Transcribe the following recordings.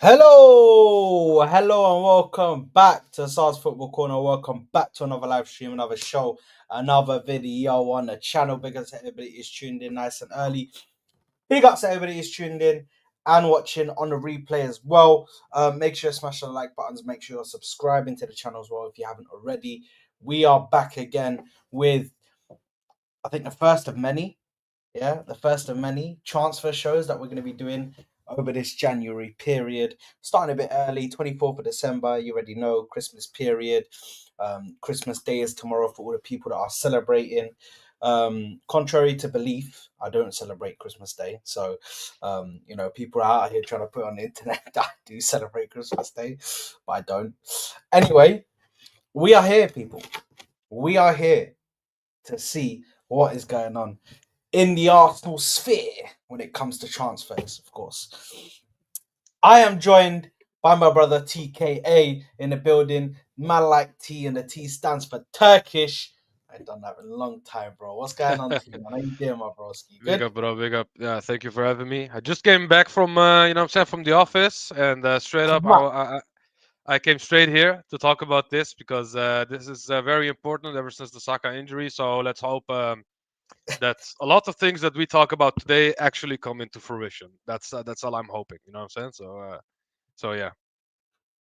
Hello, and welcome back to SARS Football Corner. Welcome back to another live stream, another show, another video on the channel. Big ups to everybody is tuned in nice and early. Big ups to everybody is tuned in and watching on the replay as well. Make sure you smash the like buttons. Make sure you're subscribing to the channel as well if you haven't already. We are back again with, I think, the first of many. Yeah, the first of many transfer shows that we're going to be doing over this January period. Starting a bit early, 24th of December. You already know, Christmas period. Christmas Day is tomorrow for all the people that are celebrating. Contrary to belief, I don't celebrate Christmas Day. So, people are out here trying to put on the internet that I do celebrate Christmas Day, but I don't. Anyway, we are here, people. We are here to see what is going on in the Arsenal sphere when it comes to transfers, of course. I am joined by my brother TKA in the building. Man like T, and the T stands for Turkish. I ain't done that in a long time, bro. What's going on, T, man? How you doing, my broski? Big Good? up, bro. Big up. Yeah, thank you for having me. I just came back from, from the office, and straight up, Come I came straight here to talk about this because this is very important ever since the Saka injury. So let's hope that a lot of things that we talk about today actually come into fruition. That's all I'm hoping. You know what I'm saying? So yeah.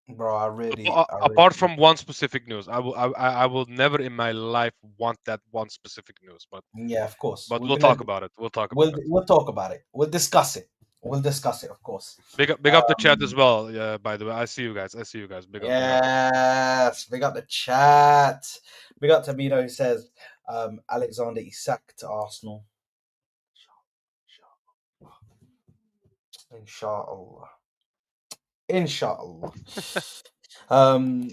Bro, I really, Apart from one specific news, I will never in my life want that one specific news. But yeah, of course. but We're we'll gonna, talk about it. We'll talk about we'll, it. we'll talk about it. We'll discuss it. We'll discuss it, of course. Big up the chat as well. Yeah, by the way, I see you guys. I see you guys. Big up, big up. Yes, big up the chat. Big up to Mino who says Alexander Isak to Arsenal. Inshallah. Inshallah. um,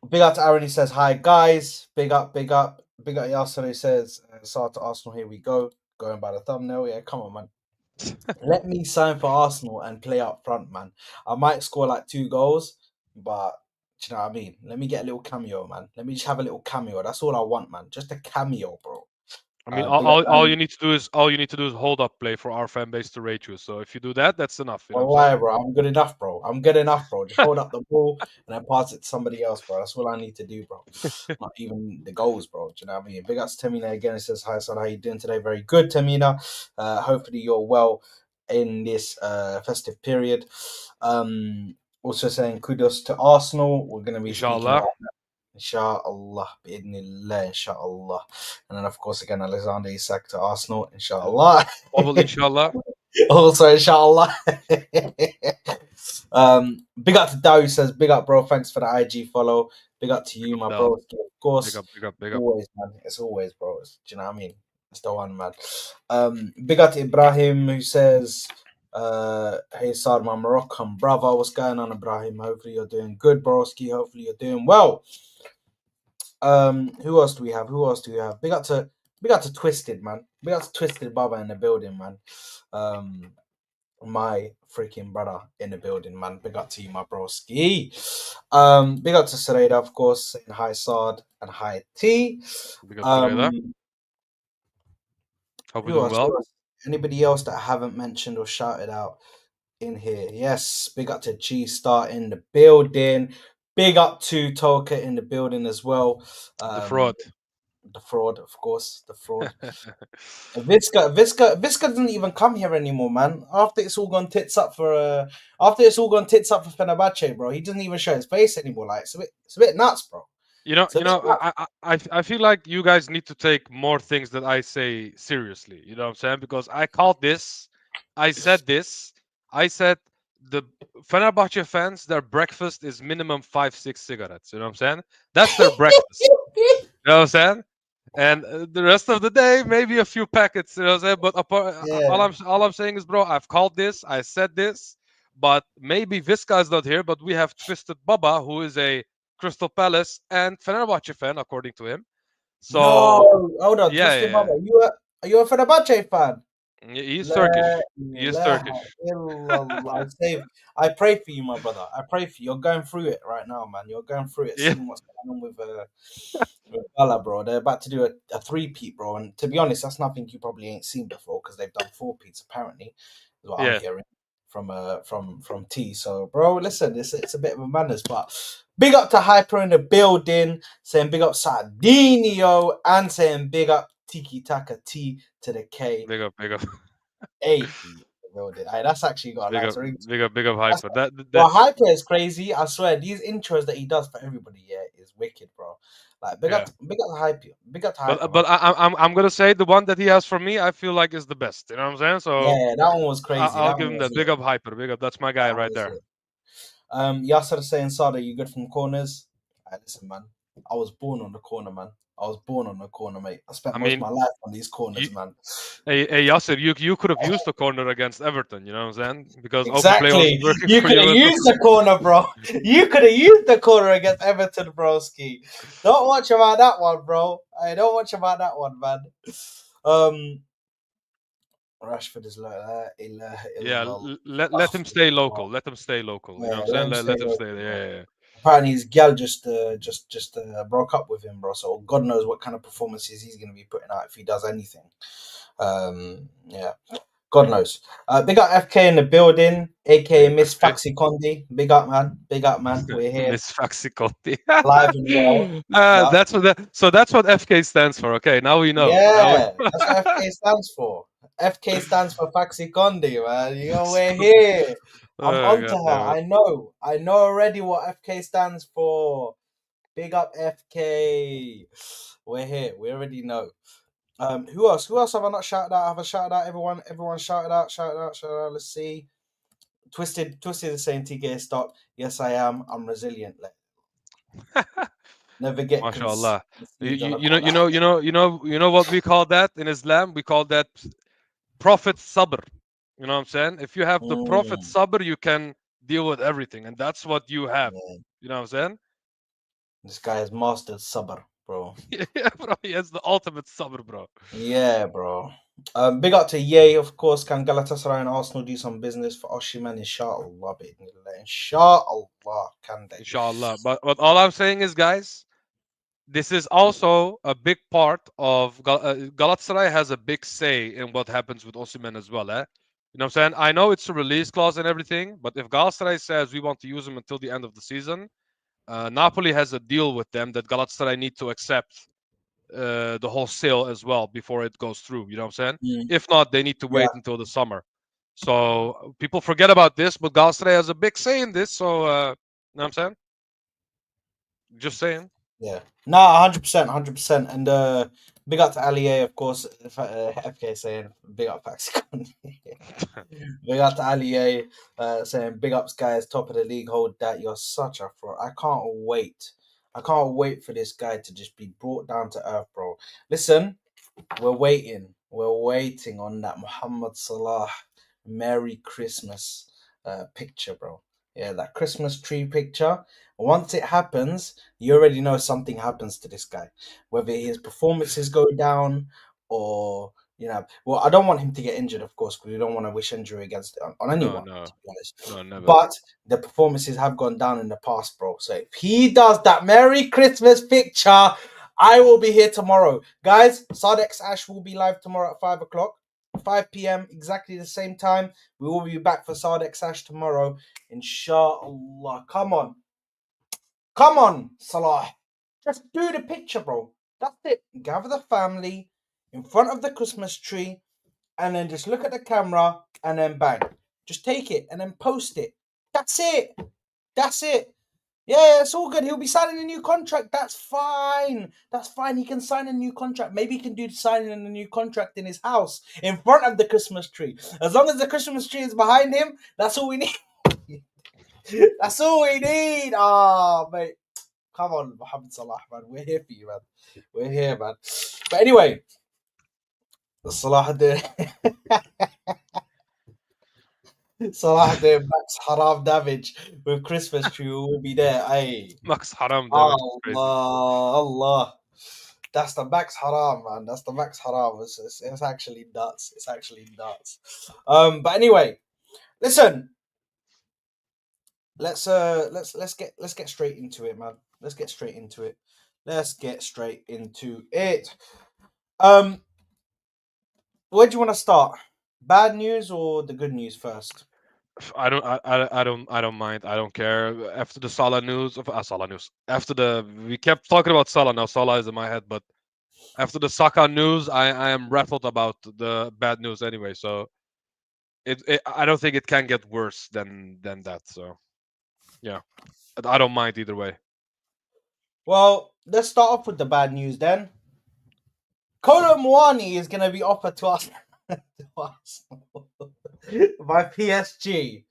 big up to Aaron who says hi guys. Big up, big up. Big up Yasin who says start to Arsenal. Here we go. Going by the thumbnail. Yeah, come on, man. Let me sign for Arsenal and play up front, man. I might score like 2 goals, but do you know what I mean? Let me get a little cameo, man. Let me just have a little cameo. That's all I want, man. Just a cameo, bro. I mean, Big up all you need to do is hold up play for our fan base to rate you. So if you do that, that's enough. You know what I'm saying? Wallahi, bro. I'm good enough, bro. I'm good enough, bro. Just hold up the ball and then pass it to somebody else, bro. That's all I need to do, bro. Not even the goals, bro. Do you know what I mean? Big ups to Tamina again. It says, hi, son. How you doing today? Very good, Tamina. Hopefully you're well in this festive period. Also saying kudos to Arsenal. We're going to be speaking Inshallah. about that. Inshallah. Bi'idhnillah, inshallah. And then, of course, again, Alexander Isak to Arsenal. Inshallah. Double inshallah. Also, inshallah. Big up to Dow who says, big up, bro. Thanks for the IG follow. Big up to Big you, up, my Dal. bro. Of Big course, up, big up, big up. always, man. It's always, bro. Do you know what I mean? It's the one, man. Big up to Ibrahim who says, hey, Sad, my Moroccan brother. What's going on, Ibrahim? Hopefully you're doing good, broski. Hopefully you're doing well. Who else do we have? Who else do we have? Big up to Twisted, man. Big up to Twisted Baba in the building, man. My freaking brother in the building, man. Big up to you, my broski. Big up to Sareda, of course, saying hi Sard and hi T. Big up, Sareda. Um, Hope we're who doing else? well. Who else? Anybody else that I haven't mentioned or shouted out in here? Yes, big up to G Star in the building. Big up to Toka in the building as well. The fraud. The fraud, of course, the fraud. Visca doesn't even come here anymore, man. After it's all gone tits up for Fenerbahce, bro. He doesn't even show his face anymore. Like it's a bit nuts, bro. You know, It's a you bit know, nuts. I feel like you guys need to take more things that I say seriously. You know what I'm saying? Because I called this, I said this, I said the Fenerbahce fans, their breakfast is minimum 5, 6 cigarettes. You know what I'm saying? That's their breakfast. You know what I'm saying? And the rest of the day, maybe a few packets. You know what I'm saying? But Yeah. all I'm saying is, bro, I've called this, I said this, but maybe Visca is not here. But we have Twisted Baba, who is a Crystal Palace and Fenerbahce fan, according to him. So No, hold on, yeah, Twisted yeah, Mama. Are you a Fenerbahce fan? yeah. He's La Turkish. He is ilaha Turkish. illallah. I pray for you, my brother. I pray for you. You're going through it right now, man. You're going through it, Yeah, seeing what's going on with Bala, bro. They're about to do a three-peat, bro. And to be honest, that's nothing you probably ain't seen before because they've done four-peats, apparently, is what I'm yeah. hearing. from T. So, bro, listen, it's a bit of a madness, but big up to Hyper in the building, saying big up Sardinio, and saying big up Tiki Taka T to the K big up, 8. Building. Aye, that's actually got a big nice up, ring. big up, That's, hyper. well, Hyper is crazy. I swear, these intros that he does for everybody, yeah, is wicked, bro. Like, Yeah. big up to Hyper, big up to Hyper, But man. I'm gonna say the one that he has for me, I feel like is the best. You know what I'm saying? So Yeah, that one was crazy. I'll That give one him was that. Big lit. up, hyper. Big up. That's my guy That one right was there. lit. Yasser saying, Sada, you good from corners? Listen, man. I was born on the corner, man. I was born on the corner, mate. I spent I most of mean, my life on these you, corners, man. hey Yasser, you could have used the corner against Everton. You know what I'm saying? Because open play Exactly. wasn't working You for could have you as well. used the corner, bro. You could have used the corner against Everton, broski. Don't watch about that one, bro. I don't watch about that one, man. Um, Rashford is like that. Ilaha Yeah, illallah. let him stay local. Let him stay local. You know Yeah, what I'm let saying? him stay Let him local, stay there. bro. Yeah, yeah. Apparently, his gal just broke up with him, bro. So God knows what kind of performances he's going to be putting out if he does anything. Yeah, God knows. Big up FK in the building, aka Big Miss FK. Faxi Condi. Big up, man. Big up, man. We're here, Miss Faxicotti. live and well. Yeah, That's what that's what FK stands for. Okay, now we know. Now we yeah. That's what FK stands for. FK stands for Faxi Condi, man. You know, we're here. I'm Oh onto god her. damn it. I know. I know already what FK stands for. Big up FK. We're here. We already know. Who else? Who else have I not shouted out? Have I shouted out everyone? Everyone shouted out, shouted out, shouted out. Let's see. Twisted is saying TK stop. Yes, I am. I'm resilient. Like, never get MashaAllah. conceived on a corner. You know what we call that in Islam? We call that Prophet Sabr. You know what I'm saying? If you have the Prophet Mm, Sabr, you can deal with everything, and that's what you have. yeah. You know what I'm saying? This guy has mastered sabr, bro. Yeah, bro. He has the ultimate Sabr, bro. Yeah, bro. Big up to Yay, of course. Can Galatasaray and Arsenal do some business for Oshiman? Inshallah, bi'idhnillah. Inshallah, can they? Inshallah. But all I'm saying is, guys, this is also a big part of Galatasaray has a big say in what happens with Osimhen as well. You know what I'm saying? I know it's a release clause and everything, but if Galatasaray says we want to use him until the end of the season, Napoli has a deal with them that Galatasaray need to accept the whole sale as well before it goes through. You know what I'm saying? Mm, If not, they need to yeah, wait until the summer. So people forget about this, but Galatasaray has a big say in this. So, you know what I'm saying? Just saying. yeah. No, 100%, 100%. And big up to Ali A, of course. FK saying big up Paxicon. Big up to Ali A, saying big ups, guys. Top of the league. Hold that. You're such a fraud. I can't wait. I can't wait for this guy to just be brought down to earth, bro. Listen, we're waiting. We're waiting on that Muhammad Salah Merry Christmas picture, bro. Yeah, that Christmas tree picture. Once it happens, you already know something happens to this guy. Whether his performances go down or well, I don't want him to get injured, of course, because we don't want to wish injury against on No, anyone, no, to be honest. no, never. But the performances have gone down in the past, bro. So if he does that Merry Christmas picture, I will be here tomorrow. Guys, Sadex Ash will be live tomorrow at 5 o'clock. 5 p.m. exactly the same time. We will be back for Sadex Ash tomorrow. Inshallah. Come on, Salah. Just do the picture, bro. That's it. Gather the family in front of the Christmas tree and then just look at the camera and then bang. Just take it and then post it. That's it. That's it. Yeah, it's all good. He'll be signing a new contract. That's fine. That's fine. He can sign a new contract. Maybe he can do the signing of a new contract in his house in front of the Christmas tree. As long as the Christmas tree is behind him, that's all we need. That's all we need. Oh, mate. Come on, Mohamed Salah, man. We're here for you, man. We're here, man. But anyway, Salah doing Salah doing max haram damage with Christmas tree. We'll be there. Aye. Max haram damage is crazy. Allah, Allah. That's the max haram, man. That's the max haram. It's actually nuts. It's actually nuts. But anyway, listen. Let's get straight into it, man. Let's get straight into it. Let's get straight into it. Um, where do you want to start? Bad news or the good news first? I don't mind. I don't care. After the Salah news of Salah news, after the we kept talking about Salah. Now Salah is in my head, but after the Saka news, I am rattled about the bad news anyway. So I don't think it can get worse than that. So yeah, I don't mind either way. Well, let's start off with the bad news then. Kolo Muani is going to be offered to us, by PSG.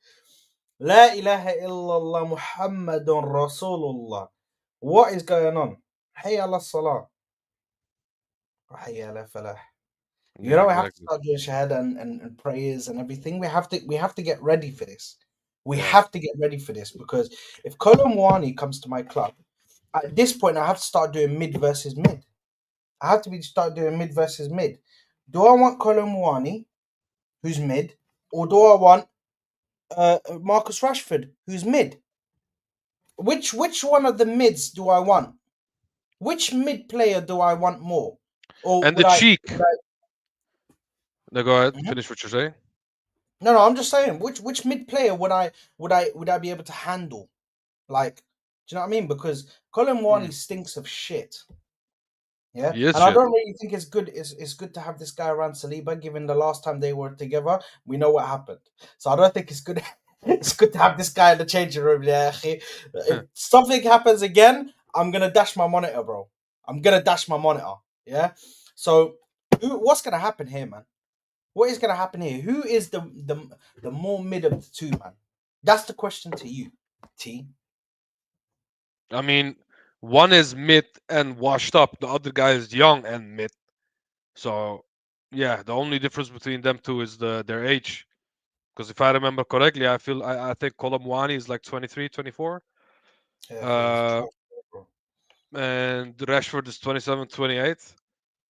La ilaha illallah Muhammadun Rasulullah. What is going on? Hayya ala salah. Hayya ala falah. You Yeah, know, we have to exactly. start doing shahada and prayers and everything. We have to get ready for this. We Yeah, have to get ready for this because if Kolo Muani comes to my club, at this point I have to start doing mid versus mid. I have to start doing mid versus mid. Do I want Kolo Muani, who's mid, or do I want Marcus Rashford, who's mid? Which one of the mids do I want? Which mid player do I want more? Or and the would I? cheek. Would I No, go ahead. Mhm. Finish what you're saying. No, I'm just saying. Which mid player would I be able to handle? Like, do you know what I mean? Because Colin Mm. Wani stinks of shit. Yeah, He is and I shit. don't really think it's good. It's good to have this guy around Saliba. Given the last time they were together, we know what happened. So I don't think it's good. It's good to have this guy in the changing room. Yeah, if something happens again, I'm gonna dash my monitor, bro. I'm gonna dash my monitor. Yeah. So, what's gonna happen here, man? What is gonna happen here? Who is the more mid of the two, man? That's the question to you, T. I mean, one is mid and washed up. The other guy is young and mid. So yeah, the only difference between them two is their age. Because if I remember correctly, I think Colomwani is like 23, 24. Yeah, he's Uh, trash, bro. and Rashford is 27, 28.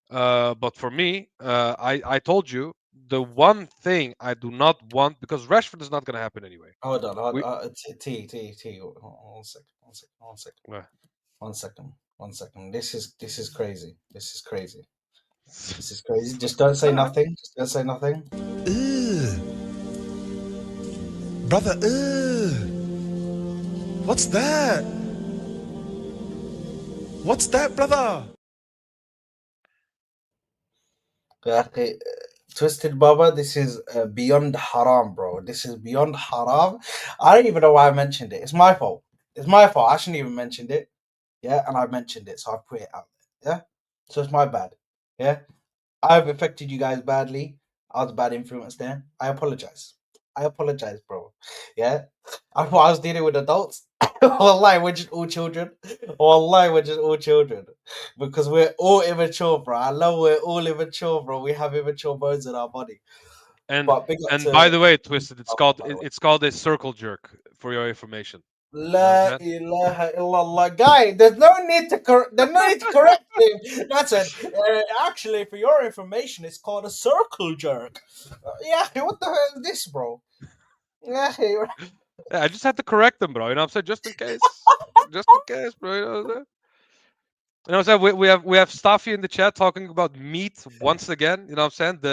But for me, I told you the one thing I do not want, because Rashford is not going to happen anyway. Hold on, hold We T. One second, one second, one second, uh, one second, one second. This is crazy. This is crazy. This is crazy. Just don't say Alright. nothing. Just don't say nothing. Ugh, brother, ugh. What's that? What's that, brother? Okay, Twisted Baba, this is beyond haram, bro. This is beyond haram. I don't even know why I mentioned it. It's my fault. It's my fault. I shouldn't even mentioned it. Yeah, and I mentioned it, so I put it out there. Yeah, so it's my bad. Yeah, I've affected you guys badly. I was a bad influence there. I apologize. I apologize, bro. Yeah, I thought I was dealing with adults. Wallahi, we're just all children. Wallahi, we're just all children. Because we're all immature, bro. I know we're all immature, bro. We have immature bones in our body. and But big up and by to the way, Twisted, it's Baba, called by the way. it's called a circle jerk for your information. You know what I'm La saying? ilaha illallah, guy. There's no need to correct him. That's it. Actually, for your information, it's called a circle jerk. Yeah, what the hell is this, bro? Yeah, Yeah, I just had to correct them, bro. You know what I'm saying? Just in case. Just in case, bro. You know what I'm saying? You know what I'm saying? We have Staffy in the chat talking about meat once again. You know what I'm saying?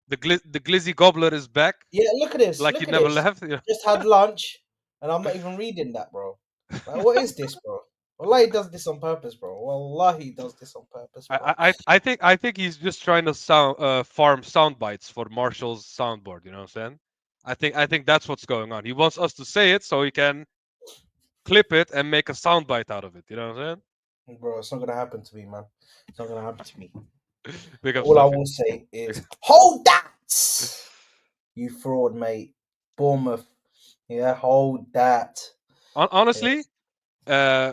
The glizzy gobbler is back, yeah. Look at this. like he Look at never this. left. You Just had lunch, and I'm not even reading that, bro. Like, what is this, bro? Wallahi, he does this on purpose, bro. Wallahi, he does this on purpose, bro. I think he's just trying to farm sound bites for Marshall's soundboard. You know what I'm saying? I think that's what's going on. He wants us to say it so he can clip it and make a sound bite out of it. You know what I'm Bro, it's not gonna happen to me, man. It's not gonna happen to me. saying? Big up All I Staffy. will say is, hold that, you fraud, mate. Bournemouth. Yeah, hold that. Honestly, Yes. uh,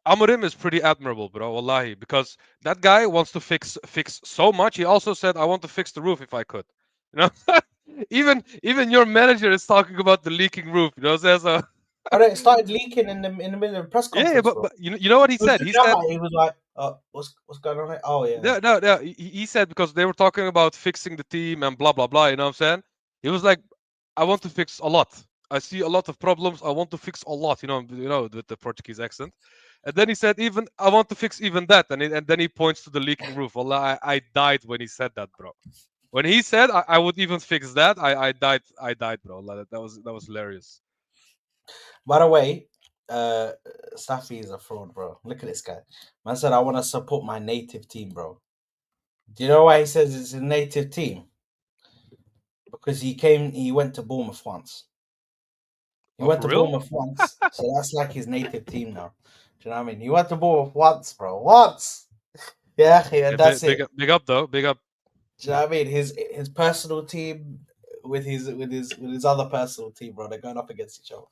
Amorim is pretty admirable, bro. Wallahi, because that guy wants to fix so much. He also said, "I want to fix the roof if I could." You know, even your manager is talking about the leaking roof. You know, what I'm saying? So And it started leaking in the middle of the press yeah, conference, bro. but you know what he He was said? He looking up said, at it, he was like, what's going on here? Oh yeah. no, no, no. He said because they were talking about fixing the team and blah blah blah. You know what I'm saying? He was like, "I want to fix a lot. I see a lot of problems. I want to fix a lot." With the Portuguese accent. And then he said, "Even I want to fix even that." And then he points to the leaking roof. Well, I died when he said that, bro. When he said I would even fix that, I died, bro. Like, that was hilarious. By the way, uh, Staffy is a fraud, bro. Look at this guy. Man said I want to support my native team, bro. Do you know why he says it's his native team? Because he went to Bournemouth once. He Oh, went for to real? Bournemouth once, so that's like his native team now. Do you know what I mean? He went to Bournemouth once, bro. Once. Yeah, Okay, that's it. big up though. Big up. Do you know what I mean? His personal team with his other personal team, bro. They're going up against each other.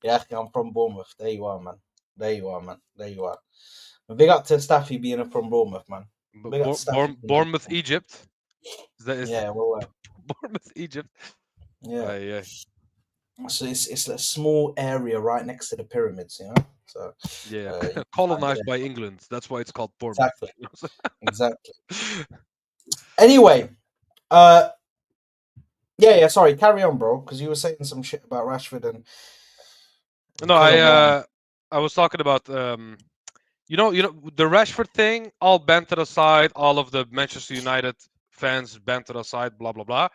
Yeah, I'm from Bournemouth. There you are, man. There you are, man. There you are. Big up to Staffy being from Bournemouth, man. Big up to Staffy being from Bournemouth, Bournemouth. Egypt. Is Yeah, well, Bournemouth, Egypt? yeah. Yeah. So it's a small area right next to the pyramids, you know. So Yeah. you can find it Colonized there. by England. That's why it's called Bournemouth. Exactly, You know what exactly. I'm saying? Anyway, uh, yeah. Sorry, carry on, bro, because you were saying some shit about Rashford and No, Kolo Muani. I was talking about you know the Rashford thing, all banter aside, all of the Manchester United fans banter aside, blah blah blah.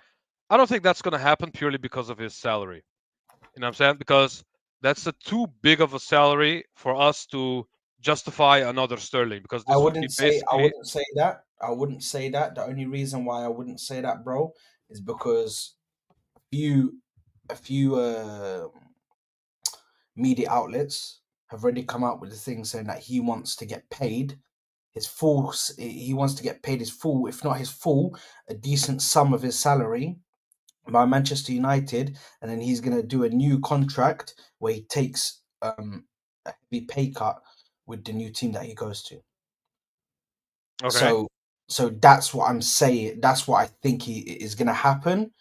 I don't think that's going to happen purely because of his salary. You know what I'm saying? Because that's a too big of a salary for us to justify another Sterling. Because I this would be wouldn't say I basically wouldn't say that. I wouldn't say that. The only reason why I wouldn't say that, bro, is because few a few media outlets have already come out with the thing saying that he wants to get paid his full. He wants to get paid his full, if not his full, a decent sum of his salary by Manchester United, and then he's going to do a new contract where he takes a heavy pay cut with the new team that he goes to. okay. So that's what I'm saying. That's what I think is going to happen.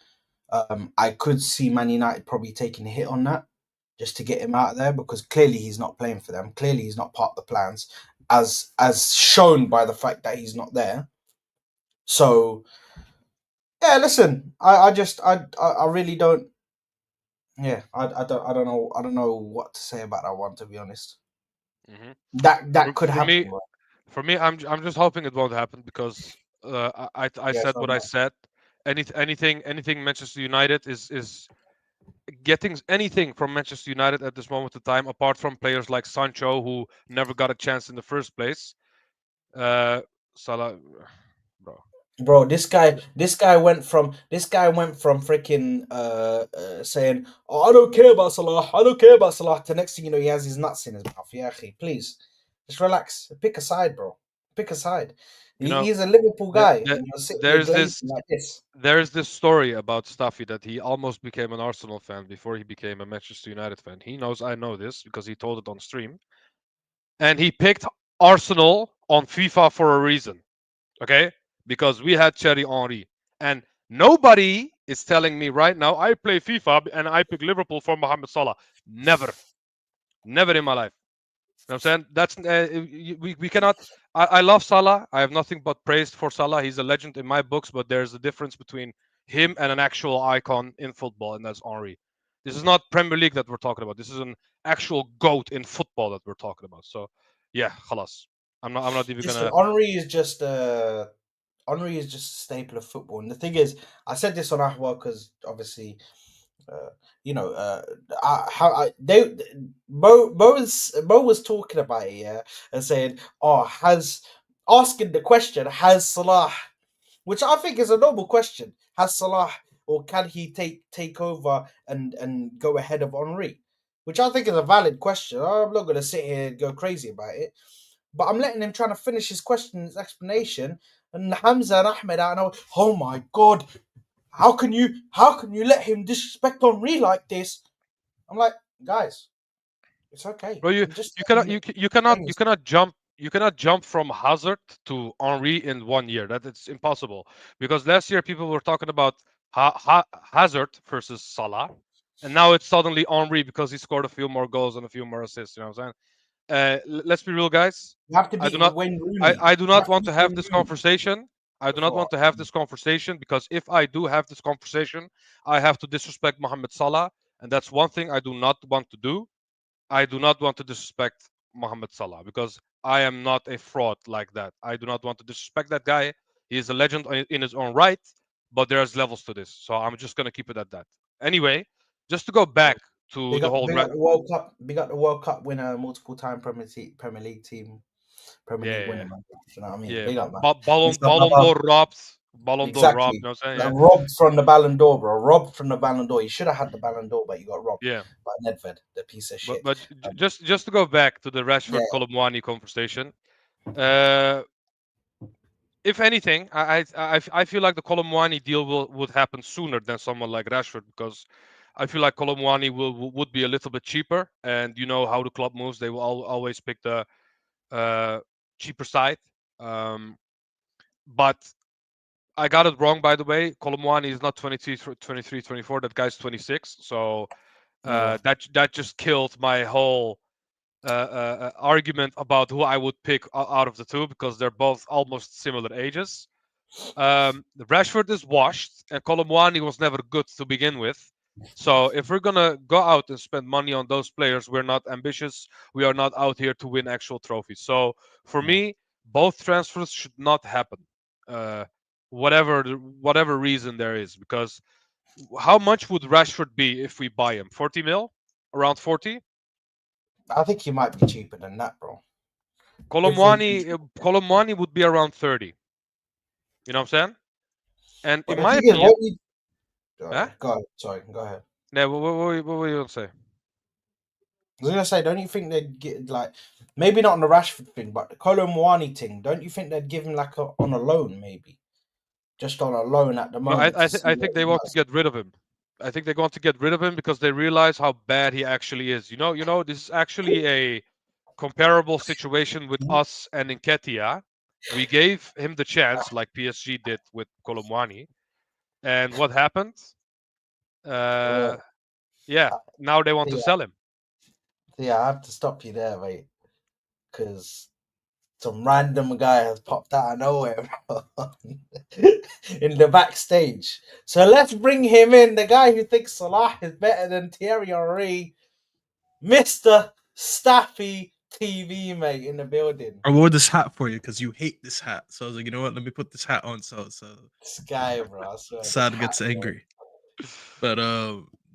I could see Man United probably taking a hit on that just to get him out of there because clearly he's not playing for them. Clearly he's not part of the plans, as shown by the fact that he's not there. So yeah, listen, I really don't. Yeah, I don't know what to say about that one, to be honest. hmm That could for happen, me, right? I'm just hoping it won't happen because I Yeah, said so what am I I. said. Anything Manchester United is getting anything from Manchester United at this moment of time, apart from players like Sancho who never got a chance in the first place. Uh, Salah, bro. Bro, this guy went from freaking saying, "Oh, I don't care about Salah. I don't care about Salah." To next thing you know, he has his nuts in his mouth. Yeah, akhi, please, just relax. Pick a side, bro. Pick a side. You know, He's a Liverpool that, guy, that and you're sitting here there's glazing this like this. there's this story about Staffy that he almost became an Arsenal fan before he became a Manchester United fan. He knows I know this because he told it on stream, and he picked Arsenal on FIFA for a reason. Okay, because we had Thierry Henry, and nobody is telling me right now I play FIFA and I pick Liverpool for Mohamed Salah. Never, never in my life. You know what I'm saying? That's we cannot. I love Salah. I have nothing but praise for Salah. He's a legend in my books, but there's a difference between him and an actual icon in football, and that's Henry. This is not Premier League that we're talking about. This is an actual goat in football that we're talking about. So, yeah, khalas. I'm not even Listen, gonna. Henry is just a staple of football. And the thing is, I said this on Ahwa because obviously, uh, you know, how I they Mo was talking about it, yeah, and saying, "Oh, has asking the question, has Salah?" Which I think is a noble question. Has Salah, or can he take over and go ahead of Henri? Which I think is a valid question. I'm not going to sit here and go crazy about it, but I'm letting him trying to finish his question, his explanation. And Hamza and Ahmed out, and I went, "Oh my god, how can you let him disrespect Henri like this?" I'm like, guys, it's okay. Bro, you I'm just you cannot saying, you cannot jump from Hazard to Henri in 1 year. That it's impossible because last year people were talking about Hazard versus Salah, and now it's suddenly Henri because he scored a few more goals and a few more assists. You know what I'm saying? Let's be real, guys. you have to I do beat not Wayne I, Rooney. I do You not have to want beat to have Wayne this Rooney conversation. I do not before. want to have this conversation because if I do have this conversation, I have to disrespect Mohamed Salah, and that's one thing I do not want to do. I do not want to disrespect Mohamed Salah because I am not a fraud like that. I do not want to disrespect that guy. He is a legend in his own right, but there's levels to this. So I'm just gonna keep it at that. Anyway, just to go back to Big the up, whole big up the World Cup. Big up the World Cup winner, multiple time Premier League team, Premier yeah, League yeah, winner, man. You know what I mean? yeah. Big up, man. Ballon He's got Ballon another d'Or robbed. Ballon d'Or robbed. exactly You know what I'm saying? like Yeah, robbed from the Ballon d'Or, bro. Robbed from the Ballon d'Or. You should have had the Ballon d'Or, but you got robbed yeah. by Nedved, the piece of But shit. but Um, just to go back to the yeah, Rashford Colomwani conversation. Uh, if anything, I feel like the Colomwani deal would happen sooner than someone like Rashford because I feel like Colomwani would be a little bit cheaper, and you know how the club moves; they will always pick the uh, cheaper side. Um, but I got it wrong, by the way. Colomwani is not 23, 23, 24. That guy's 26. So yeah. that just killed my whole argument about who I would pick out of the two because they're both almost similar ages. Rashford is washed, and Colomwani was never good to begin with. So if we're gonna go out and spend money on those players, we're not ambitious. We are not out here to win actual trophies. So for Yeah. me, both transfers should not happen, uh, whatever reason there is. Because how much would Rashford be if we buy him? 40 mil, around 40. I think he might be cheaper than that, bro. If we, Colomwani would be around 30. You know what I'm saying? And but in the my thing is, opinion, what you huh? go ahead. Sorry, go ahead. No, what were you gonna say? I was gonna say, don't you think they'd get like maybe not on the Rashford thing, but the Kolo Muani thing? Don't you think they'd give him like on a loan, maybe just on a loan at the No, moment to see I what think he they want to does? get rid of him. I think they want to get rid of him because they realize how bad he actually is. This is actually a comparable situation with us and Nketiah. We gave him the chance, like PSG did with Colomwani, and what happened? Uh, Well, yeah, now they want to yeah, sell him. yeah, I have to stop you there, mate, because some random guy has popped out of nowhere bro, in the backstage. So let's bring him in. The guy who thinks Salah is better than Thierry Henry, Mister Staffy TV, mate, in the building. I wore this hat for you because you hate this hat. So I was like, you know what? Let me put this hat on so This guy, bro, I swear, this Sad hat, gets bro. angry. But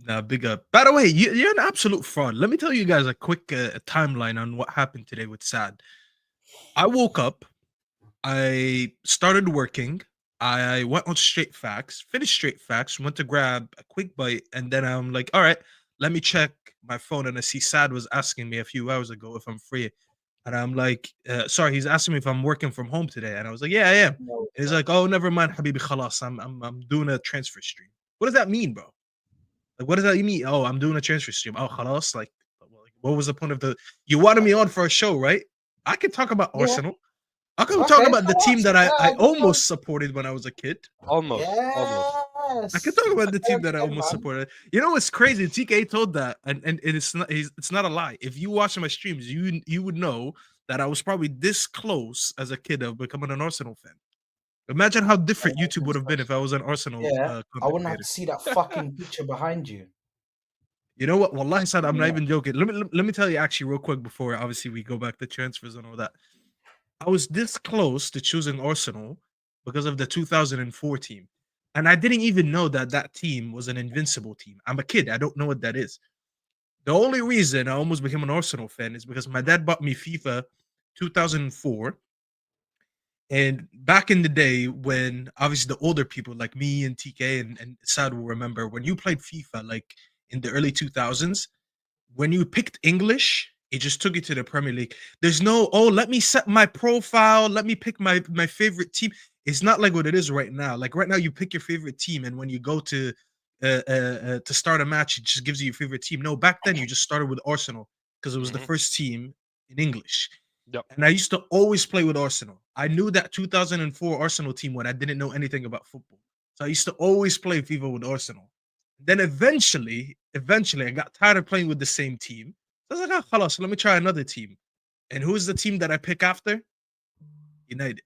now big up. By the way, you're an absolute fraud. Let me tell you guys a quick timeline on what happened today with Sad. I woke up. I started working. I went on straight facts, finished straight facts, went to grab a quick bite, and then I'm like, all right, let me check my phone. And I see Sad was asking me a few hours ago if I'm free. And I'm like, sorry, he's asking me if I'm working from home today. And I was like, yeah, I am. No, And he's like, oh, never mind, Habibi, khalas. I'm doing a transfer stream. What does that mean, bro? Like, what does that mean? Oh, I'm doing a transfer stream. Oh, khalas. Like, what was the point of the? You wanted me on for a show, right? I can talk about yeah, Arsenal. I can talk okay, about the come on. team that Yeah, I I just want. almost supported when I was a kid. Almost, almost. I can Yes, talk about the say team that I again, almost man. supported. You know what's crazy? TK told that, and it's not a lie. If you watch my streams, you would know that I was probably this close as a kid of becoming an Arsenal fan. Imagine how Oh, different YouTube would have been if I was an Arsenal yeah, I content wouldn't have to creator. see that fucking picture behind you. You know what? Wallahi, Sad, I'm not Yeah. even joking. Let me tell you actually real quick before obviously we go back to transfers and all that. I was this close to choosing Arsenal because of the 2004 team. And I didn't even know that that team was an invincible team. I'm a kid. I don't know what that is. The only reason I almost became an Arsenal fan is because my dad bought me FIFA 2004. And back in the day, when obviously the older people like me and TK and Sad will remember, when you played FIFA like in the early 2000s, when you picked English, it just took you to the Premier League. There's no, oh, let me set my profile, let me pick my favorite team. It's not like what it is right now. Like right now, you pick your favorite team, and when you go to start a match, it just gives you your favorite team. No, back then you just started with Arsenal because it was the Hmm. first team in English. Yep. And I used to always play with Arsenal. I knew that 2004 Arsenal team when I didn't know anything about football. So I used to always play FIFA with Arsenal. Then eventually, I got tired of playing with the same team. So I was like, oh, khalas, let me try another team. And who's the team that I pick after? United.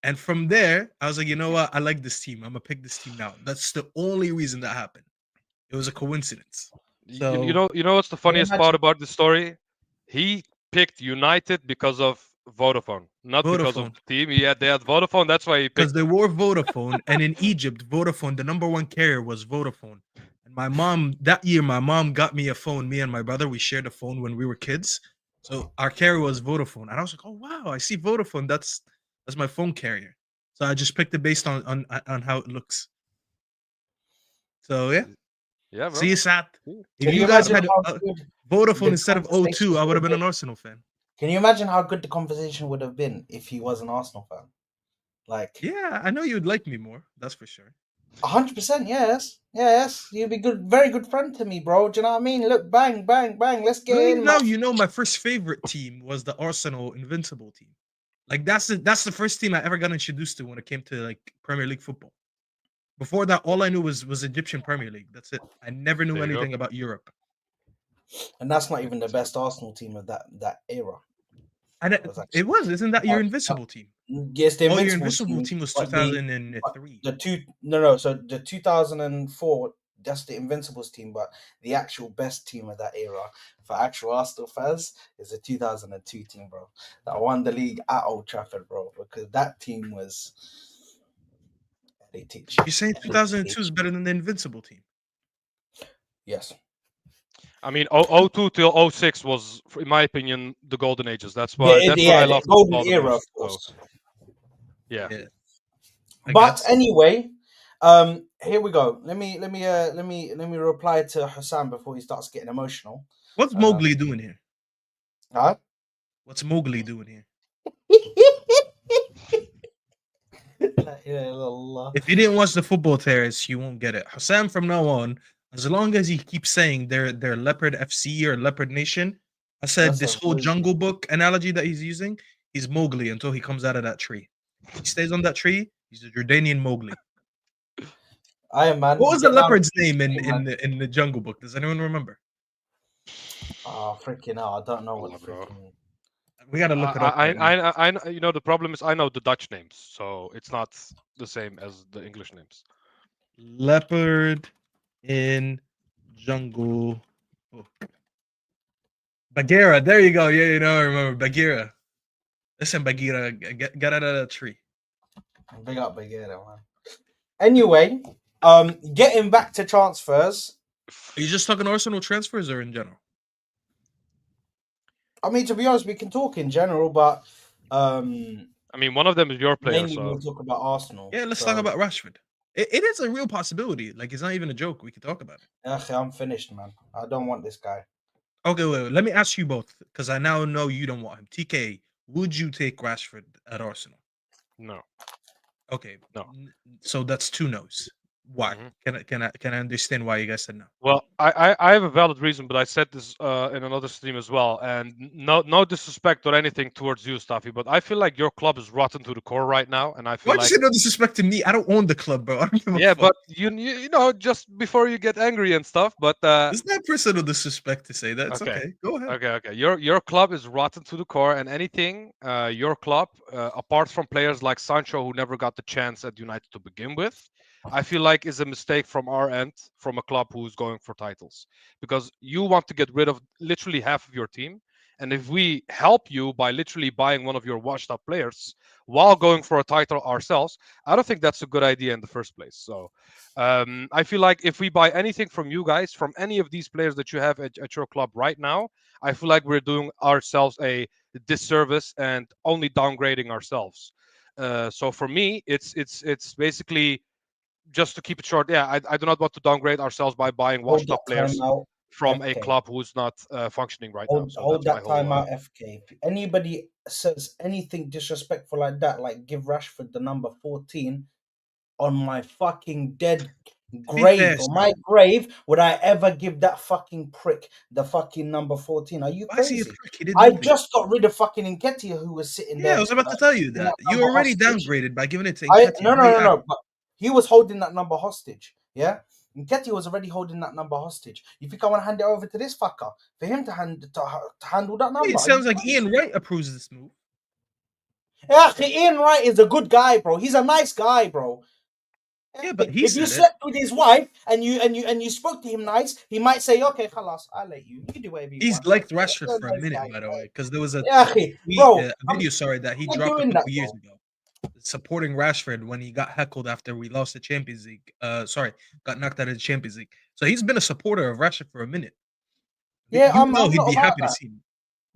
And from there, I was like, you know what? I like this team. I'm gonna pick this team now. That's the only reason that happened. It was a coincidence. So You know what's the Can you funniest part imagine? about the story? He picked United because of Vodafone, not because of Vodafone. the team. Yeah, they had Vodafone. That's why he Because picked they it. wore Vodafone, and in Egypt, Vodafone, the number one carrier was Vodafone. And my mom, that year, my mom got me a phone. Me and my brother, we shared a phone when we were kids. So our carrier was Vodafone. And I was like, oh wow, I see Vodafone. That's my phone carrier. So I just picked it based on how it looks. So yeah. Yeah, See, bro. Sat. Yeah. If Can you you guys imagine had how good Vodafone the instead of conversation O2, I would would have have been an been? Arsenal fan. Can you imagine how good the conversation would have been if he was an Arsenal fan? Like Yeah, I know you'd like me more. That's for sure. 100%, yes, yes. You'd be good, very good friend to me, bro. Do you know what I mean? Look, bang, bang, bang. Let's get Right in, man. now, you know, my first favorite team was the Arsenal Invincible team. Like that's the first team I ever got introduced to when it came to like Premier League football. Before that, all I knew was Egyptian Premier League. That's it. I never knew There you go. anything about Europe. And that's not even the best Arsenal team of that era. And It was it actually was. Isn't that your uh, Invincible team? yes, the Oh, your Invincible Invincible team, team was but but 2003. the two no, so the 2004, that's the Invincibles team, but the actual best team of that era for actual Arsenal fans is the 2002 team, bro. That won the league at Old Trafford, bro, because that team was they teach. You're saying 2002 is better than the Invincible team? Yes. I mean, 02 till 06 was, in my opinion, the golden ages. That's Yeah, why I the love golden football the era, of most. So course. yeah. Yeah, I But guess. anyway, here we go. Let me reply to Hassan before he starts getting emotional. What's Mowgli doing here? Huh? What's Mowgli doing here? La ilaha illallah. If you didn't watch the football terrace, you won't get it. Hassan, from now on, as long as he keeps saying they're Leopard FC or Leopard Nation, I said That's this a whole very Jungle Book analogy that he's using, he's Mowgli until he comes out of that tree. He stays on that tree, he's a Jordanian Mowgli. Iron What Man. was the Get down to leopard's the name stream, man. in the Jungle Book? Does anyone remember? Oh, freaking hell. I don't know what Allah, the bro. freaking. We gotta look it up right now. You know, the problem is I know the Dutch names, so it's not the same as the English names. Leopard in Jungle Book. Bagheera, there you go. Yeah, you know, I remember Bagheera. Listen, Bagheera, get out of that tree. Big up, big man. Anyway, getting back to transfers. Are you just talking Arsenal transfers or in general? I mean, to be honest, we can talk in general, but I mean, one of them is your player, mainly so we'll talk about Arsenal. Yeah, let's talk about Rashford. It is a real possibility. Like, it's not even a joke. We can talk about it. Okay, I'm finished, man. I don't want this guy. Okay, wait. Let me ask you both because I now know you don't want him. TK, would you take Rashford at Arsenal? no. Okay, No. So that's two no's. Why? Mhm. Can I understand why you guys said no? Well, I have a valid reason, but I said this in another stream as well. And no disrespect or anything towards you, Staffy, but I feel like your club is rotten to the core right now, and I feel Why'd you like say no disrespect to me? I don't own the club, bro. I don't give a yeah, fuck. but you know, just before you get angry and stuff. But It's not personal disrespect to say that. It's okay. okay. Go ahead. Okay. Your club is rotten to the core, and anything your club, apart from players like Sancho who never got the chance at United to begin with, I feel like is a mistake from our end, from a club who's going for titles, because you want to get rid of literally half of your team, and if we help you by literally buying one of your washed-up players while going for a title ourselves, I don't think that's a good idea in the first place. So I feel like if we buy anything from you guys, from any of these players that you have at your club right now, I feel like we're doing ourselves a disservice and only downgrading ourselves. So for me, it's basically, just to keep it short. Yeah, I do not want to downgrade ourselves by buying Hold washed that up time players out, from a FK. club who's not functioning right now. So Hold that's my that time whole. out, FK. If anybody says anything disrespectful like that, like give Rashford the number 14, on my fucking dead To be fair, grave, on my grave, would I ever give that fucking prick the fucking number 14? Are you why is he a crazy? prick? He did I nothing. just got rid of fucking Nketiah, who was sitting Yeah, I there was about to tell you in that that. You number already hostage. downgraded by giving it to I Nketiah. no Now no you no add no. But he was holding that number hostage. Yeah, Nketiah was already holding that number hostage. You think I want to hand it over to this fucker for him to handle that number? It Are you sounds like crazy? Ian Wright approves this move. Yeah, Ian Wright is a good guy, bro. He's a nice guy, bro. Yeah, but he If you said it. slept with his wife and you spoke to him nice, he might say, "Okay, khalas, I'll let you. You can do whatever you He's want." liked That's Rashford a for a nice guy. minute, by the way, because there was a Yeah, tweet, bro, a video, sorry, that he I'm dropped a doing that, couple years bro. ago, supporting Rashford when he got heckled after we lost the Champions League. Sorry, got knocked out of the Champions League. So he's been a supporter of Rashford for a minute. Yeah, You know I'm he'd not be about happy to that. see him.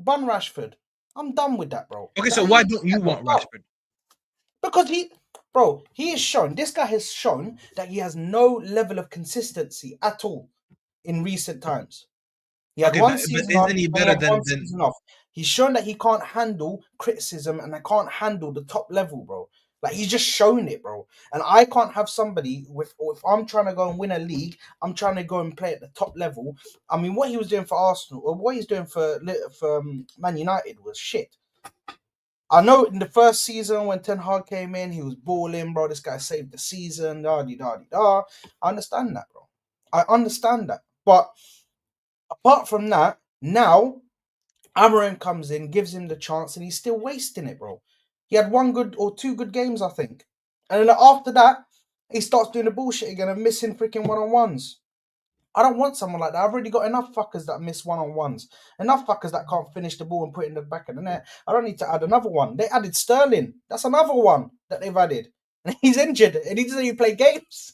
Bun Rashford. I'm done with that, bro. Okay, so That why he, don't you want Rashford? because he has shown, this guy has shown that he has no level of consistency at all in recent times. He had Okay, one but season on isn't he and he better had one than season off. He's shown that he can't handle criticism and I can't handle the top level, bro. Like he's just shown it, bro. And I can't have somebody with, or if I'm trying to go and win a league, I'm trying to go and play at the top level. I mean, what he was doing for Arsenal or what he's doing for Man United was shit. I know in the first season when Ten Hag came in, he was balling, bro. This guy saved the season, da di da di da. I understand that, bro. I understand that. But apart from that, now Amarim comes in, gives him the chance, and he's still wasting it, bro. He had one good or two good games, I think. And then after that, he starts doing the bullshit again and missing freaking one-on-ones. I don't want someone like that. I've already got enough fuckers that miss one-on-ones. Enough fuckers that can't finish the ball and put it in the back of the net. I don't need to add another one. They added Sterling. That's another one that they've added. And he's injured and he doesn't even play games.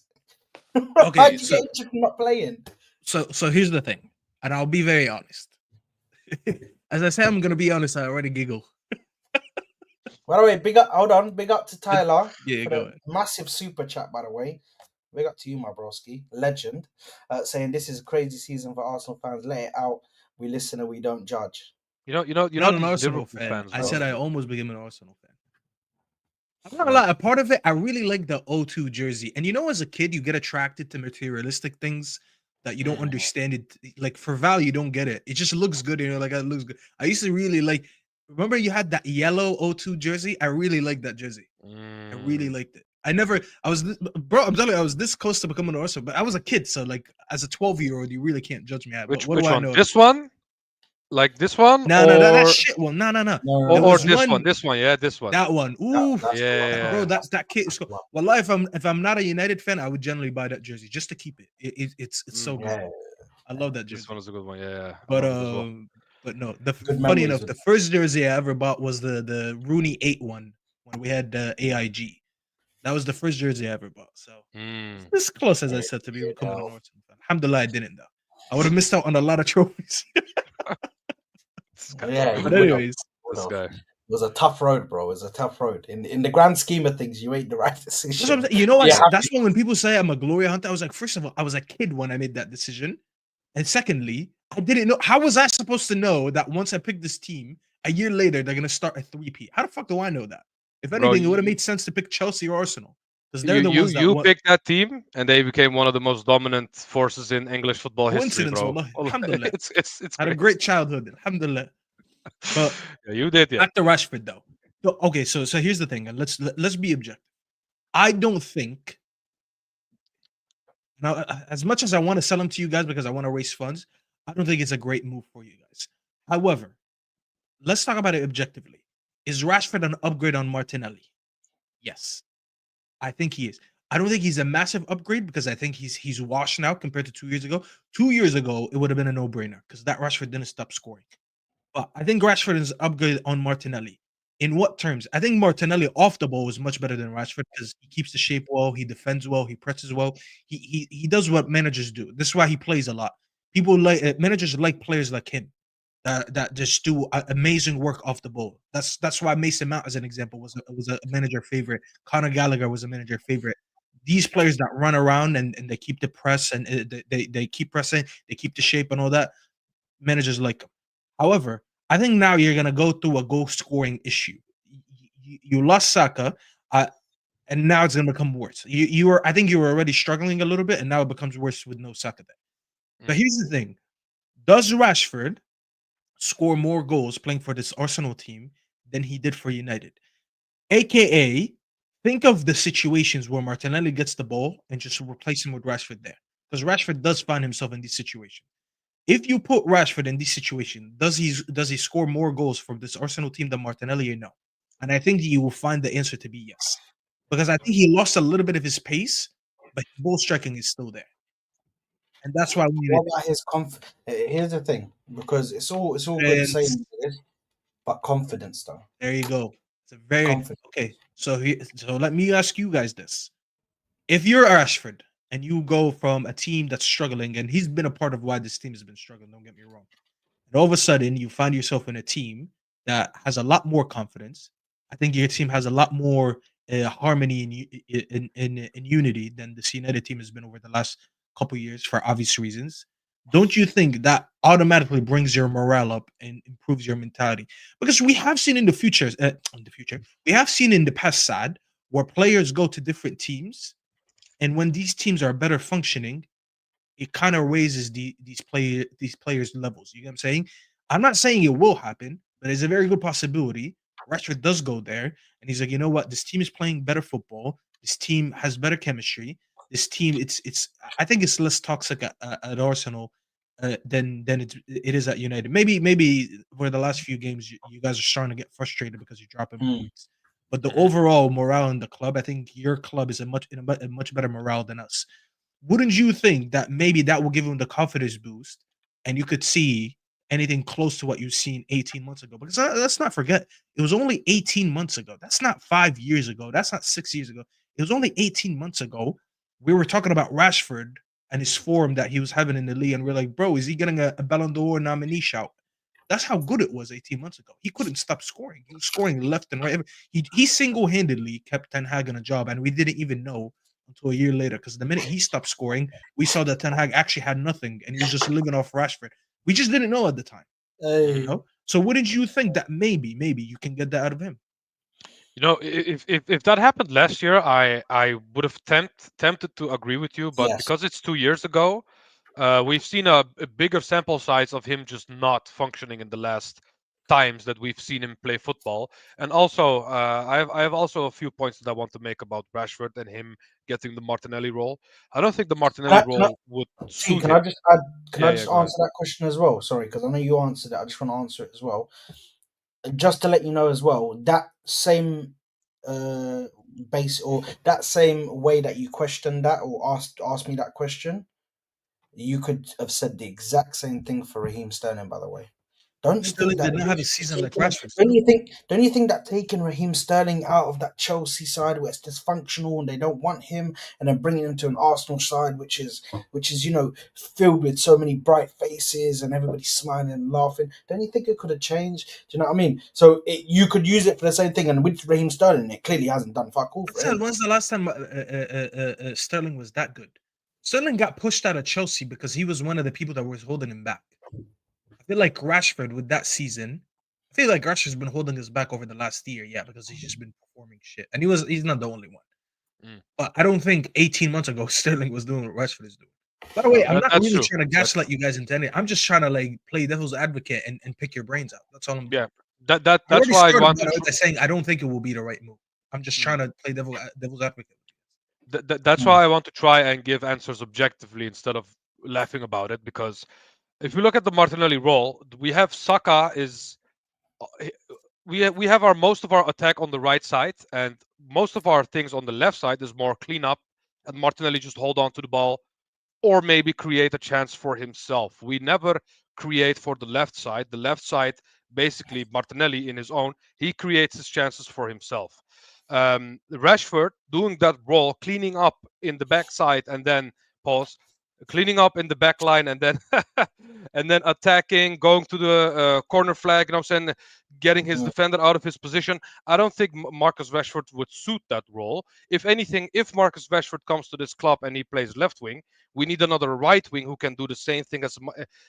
Why Okay, did you get injured from not playing? so here's the thing, and I'll be very honest. As I say, I'm gonna be honest. I already giggle. By the way, big up to Tyler Yeah, for go the ahead. massive super chat, by the way. Big up to you, my broski. Legend. Saying this is a crazy season for Arsenal fans. Let it out. We listen and we don't judge. Not an these Arsenal Liverpool fan. fans, I bro. said I almost became an Arsenal fan. I'm not gonna Yeah. lie. A part of it, I really like the O2 jersey. And you know, as a kid, you get attracted to materialistic things that you don't understand. It like for value, you don't get it. It just looks good. You know, like it looks good. I used to really like. Remember, you had that yellow O2 jersey. I really liked that jersey. I really Mm. liked it. I was, bro. I'm telling you, I was this close to becoming an Arsenal, but I was a kid. So, like, as a 12-year-old, you really can't judge me. But what do Which I one? know? This one? Like this one, No, no, that shit one. No, no, no. No, There or was this one? one. This one, yeah, this one. That one. that, Ooh, that's the one. Yeah. bro, that kid. That's the one. Well, if I'm not a United fan, I would generally buy that jersey just to keep it. It's so good. Yeah, I love that This jersey. one is a good one. Yeah, I But love it as well. no. good Funny memories enough, with the first jersey I ever bought was the Rooney 8 one when we had the AIG. That was the first jersey I ever bought. So Mm. this close as I it. said to be becoming an Yeah, Arsenal fan. Alhamdulillah, I didn't though. I would have missed out on a lot of trophies. This guy, yeah, But you would have. anyways, Would this have. guy. It was a tough road, bro. It was a tough road. In the grand scheme of things, you made the right that's what I'm decision. saying. You know what? Yeah, That's why when people say I'm a glory hunter, I was like, first of all, I was a kid when I made that decision. And secondly, I didn't know. How was I supposed to know that once I picked this team, a year later they're gonna start a 3P? How the fuck do I know that? If Bro, anything, it would have made sense to pick Chelsea or Arsenal because they're you the you ones that you won. picked that team, and they became one of the most dominant forces in English football history, Coincidence, bro. wallah. Alhamdulillah. It's I had a crazy. great childhood. Alhamdulillah. But Yeah, you did, yeah. back to Rashford though. Okay, so here's the thing, and let's be objective. I don't think now, as much as I want to sell him to you guys because I want to raise funds, I don't think it's a great move for you guys. However, let's talk about it objectively. Is Rashford an upgrade on Martinelli? Yes, I think he is. I don't think he's a massive upgrade because I think he's washed now compared to 2 years ago. 2 years ago, it would have been a no-brainer because that Rashford didn't stop scoring. But I think Rashford is an upgrade on Martinelli. In what terms? I think Martinelli off the ball is much better than Rashford because he keeps the shape well, he defends well, he presses well. He does what managers do. This is why he plays a lot. People like managers like players like him that just do amazing work off the ball. That's why Mason Mount, as an example, was a manager favorite. Conor Gallagher was a manager favorite. These players that run around and they keep the press and they keep pressing, they keep the shape and all that. Managers like him. However, I think now you're gonna go through a goal scoring issue. You lost Saka, and now it's gonna become worse. You were I think you were already struggling a little bit, and now it becomes worse with no Saka there. But here's the thing: does Rashford score more goals playing for this Arsenal team than he did for United? AKA, think of the situations where Martinelli gets the ball and just replace him with Rashford there, because Rashford does find himself in these situations. If you put Rashford in this situation, does he score more goals from this Arsenal team than Martinelli or no? And I think you will find the answer to be yes. Because I think he lost a little bit of his pace but ball striking is still there, and that's why we need What about his Here's the thing, because it's all good confidence. saying this, but confidence though, There you go. It's a very confidence. okay. So let me ask you guys this: if you're Rashford and you go from a team that's struggling, and he's been a part of why this team has been struggling, don't get me wrong, and all of a sudden you find yourself in a team that has a lot more confidence. I think your team has a lot more harmony and in unity than the United team has been over the last couple years for obvious reasons. Don't you think that automatically brings your morale up and improves your mentality? Because we have seen in the future, we have seen in the past sad where players go to different teams, and when these teams are better functioning, it kind of raises these players' levels. You get what I'm saying? I'm not saying it will happen, but there's a very good possibility. Rashford does go there, and he's like, you know what? This team is playing better football. This team has better chemistry. This team, it's. I think it's less toxic at Arsenal than it is at United. Maybe for the last few games, you guys are starting to get frustrated because you're dropping Mm. points. But the Mhm. overall morale in the club, I think your club is a much better morale than us. Wouldn't you think that maybe that will give him the confidence boost and you could see anything close to what you've seen 18 months ago? Because let's not forget, it was only 18 months ago. That's not 5 years ago. That's not 6 years ago. It was only 18 months ago. We were talking about Rashford and his form that he was having in the league, and we're like, bro, is he getting a Ballon d'Or nominee shout? That's how good it was 18 months ago. He couldn't stop scoring. He was scoring left and right. He single-handedly kept Ten Hag in a job, and we didn't even know until a year later. Because the minute he stopped scoring, we saw that Ten Hag actually had nothing, and he was just living off Rashford. We just didn't know at the time, you Hey, know. So wouldn't you think that maybe you can get that out of him? You know, if that happened last year, I would have tempted to agree with you, but yes. because it's 2 years ago, we've seen a bigger sample size of him just not functioning in the last times that we've seen him play football. And also, I have also a few points that I want to make about Rashford and him getting the Martinelli role. I don't think the Can Martinelli I, can I, role would T, suit can I him. just add? Can Yeah, I yeah, just go ahead. answer that question as well? Sorry, because I know you answered it. I just want to answer it as well. Just to let you know as well, that same uh base or that same way that you questioned that or asked me that question, you could have said the exact same thing for Raheem Sterling, by the way. Don't you Sterling think that did not have a season like taking Rashford's. don't you think that taking Raheem Sterling out of that Chelsea side where it's dysfunctional and they don't want him, and then bringing him to an Arsenal side which is filled with so many bright faces and everybody smiling and laughing, don't you think it could have changed? Do you know what I mean? So you could use it for the same thing, and with Raheem Sterling, it clearly hasn't done fuck all for him. When's the last time Sterling was that good? Sterling got pushed out of Chelsea because he was one of the people that was holding him back. I feel like Rashford with that season, I feel like Rashford's been holding us back over the last year, yeah, because he's just been performing shit. And he's not the only one. Mm. But I don't think 18 months ago Sterling was doing what Rashford is doing. By the way, No, I'm not that's really true. trying to That's gaslight true. you guys into anything. I'm just trying to like play devil's advocate and pick your brains out. That's all I'm doing. Yeah, that I that's already why I'd started want by to. the way by saying I don't think it will be the right move. I'm just trying Mm. to play devil's advocate. That's Mm. why I want to try and give answers objectively instead of laughing about it. Because if you look at the Martinelli role, we have Saka is uh, we have our most of our attack on the right side, and most of our things on the left side is more clean up, and Martinelli just hold on to the ball or maybe create a chance for himself. We never create for the left side. The left side, basically, Martinelli in his own, he creates his chances for himself. Rashford doing that role, cleaning up in the backside and then pause, cleaning up in the back line and then and then attacking, going to the corner flag. You know what I'm saying? Getting his Mm. defender out of his position. I don't think Marcus Rashford would suit that role. If anything, if Marcus Rashford comes to this club and he plays left wing, we need another right wing who can do the same thing as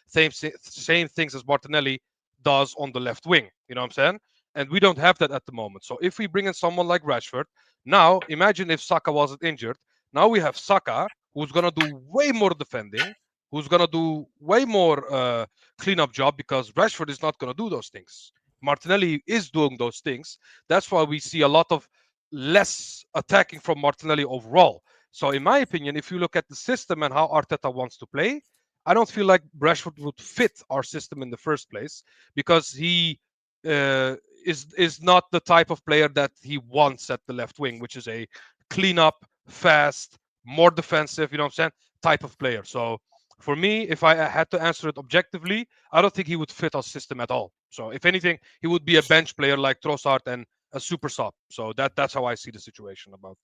same things as Martinelli does on the left wing. You know what I'm saying? And we don't have that at the moment. So if we bring in someone like Rashford, now imagine if Saka wasn't injured. Now we have Saka who's gonna do way more defending, who's gonna do way more cleanup job because Rashford is not gonna do those things. Martinelli is doing those things. That's why we see a lot of less attacking from Martinelli overall. So, in my opinion, if you look at the system and how Arteta wants to play, I don't feel like Rashford would fit our system in the first place because he uh, is not the type of player that he wants at the left wing, which is a clean up, fast, more defensive, you know what I'm saying, type of player. So for me, if I had to answer it objectively, I don't think he would fit our system at all. So if anything, he would be a bench player like Trossard and a super sub. So that's how I see the situation about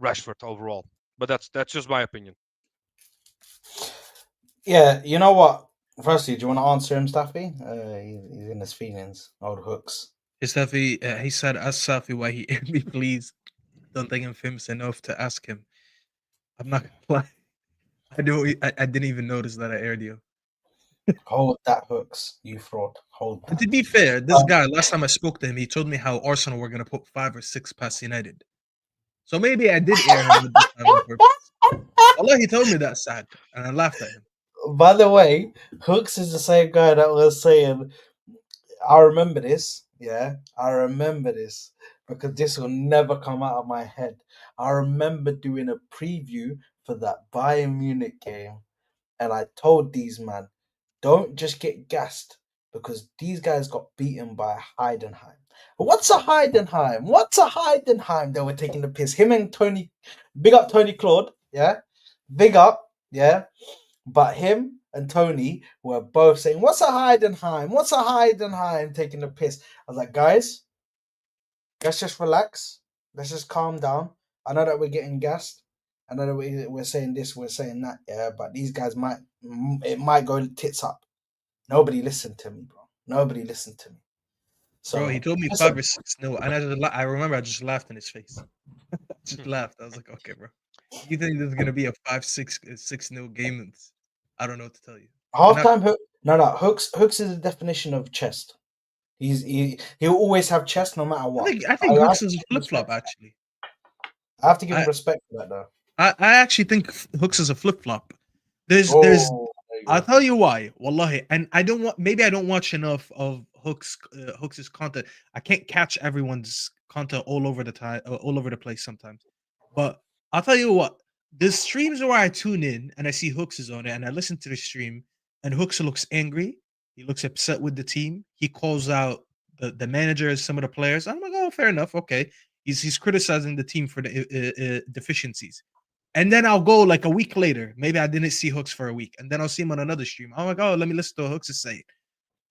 Rashford overall. But that's just my opinion. Yeah, you know what? Firstly, do you want to answer him, Staffy? He's in his feelings. Old hooks. Staffy, he said, ask Safi why he aired me, please. Don't think I'm famous enough to ask him. I'm not gonna lie. I didn't even notice that I aired you. Hold that, hooks. You fraud. Hold And that. to be fair, this guy, last time I spoke to him, he told me how Arsenal were gonna put 5 or 6 past United. So maybe I did air him this time on purpose. Allah, he told me that, sad, and I laughed at him. By the way, Hooks is the same guy that was saying, I remember this. Yeah, I remember this because this will never come out of my head. I remember doing a preview for that Bayern Munich game, and I told these man, don't just get gassed because these guys got beaten by Heidenheim. What's a Heidenheim? What's a Heidenheim? They were taking the piss. Him and Tony, big up Tony Claude, yeah, big up, yeah. But him and Tony were both saying, "What's a Heidenheim? What's a Heidenheim?" Taking the piss. I was like, guys, let's just relax. Let's just calm down. I know that we're getting gassed. I know that we're saying this, we're saying that, yeah. But these guys it might go tits up. Nobody listened to me, bro. Nobody listened to me. So Bro, he told me 5 listen, or 6 nil, and I remember I just laughed in his face. Just laughed. I was like, okay, bro. You think this is gonna be a 5-6 nil game? I don't know what to tell you. We're not. halftime hook. No, Hooks is the definition of chest. He'll always have chest no matter I what. think I have Hooks to is a give him flip respect flop. for that. Actually, I have to give him I, respect for that, though. I actually think Hooks is a flip flop. There's Oh, there you I'll go. tell you why. Wallahi, and I don't want. Maybe I don't watch enough of Hooks's content. I can't catch everyone's content all over the time, all over the place sometimes. But I'll tell you what. The streams where I tune in and I see Hooks is on it, and I listen to the stream, and Hooks looks angry. He looks upset with the team. He calls out the managers, some of the players. I'm like, oh, fair enough. Okay, he's criticizing the team for the deficiencies. And then I'll go like a week later. Maybe I didn't see Hooks for a week. And then I'll see him on another stream. I'm like, oh, let me listen to what Hooks is saying.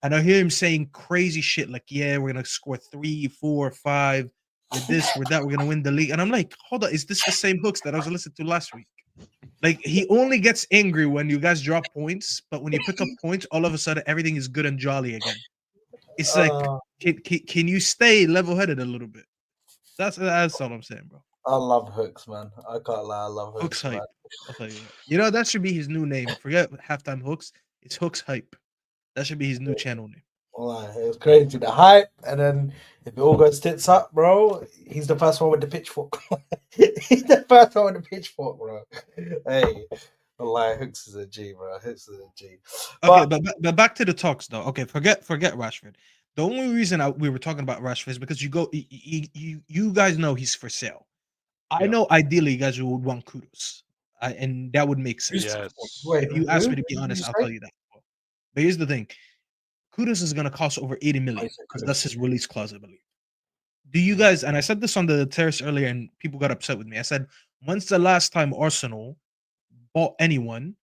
And I hear him saying crazy shit like, yeah, we're going to score 3, 4, 5. We're this, we're that. We're going to win the league. And I'm like, hold on. Is this the same Hooks that I was listening to last week? Like, he only gets angry when you guys drop points. But when you pick up points, all of a sudden, everything is good and jolly again. It's like, Uh, can you stay level headed a little bit? That's all I'm saying, bro. I love Hooks, man. I can't lie. I love Hooks Hooks, man. hype. I'll tell you what. You know, that should be his new name. Forget halftime hooks. It's Hooks hype. That should be his new channel name. Like, it was crazy. The hype, and then if it all goes tits up, bro, he's the first one with the pitchfork. He's the first one with the pitchfork, bro. Hey, like Hooks is a G, bro. Hooks is a G. Okay, but back to the talks though. Okay, forget Rashford. The only reason we were talking about Rashford is because you guys know he's for sale. I Yeah. know ideally you guys would want Kudus, and that would make sense. Yes. Wait, If you ask me to who be did honest, you I'll say? tell you that. But here's the thing: Kudus is going to cost over 80 Oh, million you said because Kudus. that's his release clause, I believe. Do you guys, and I said this on the terrace earlier and people got upset with me. I said, when's the last time Arsenal bought anyone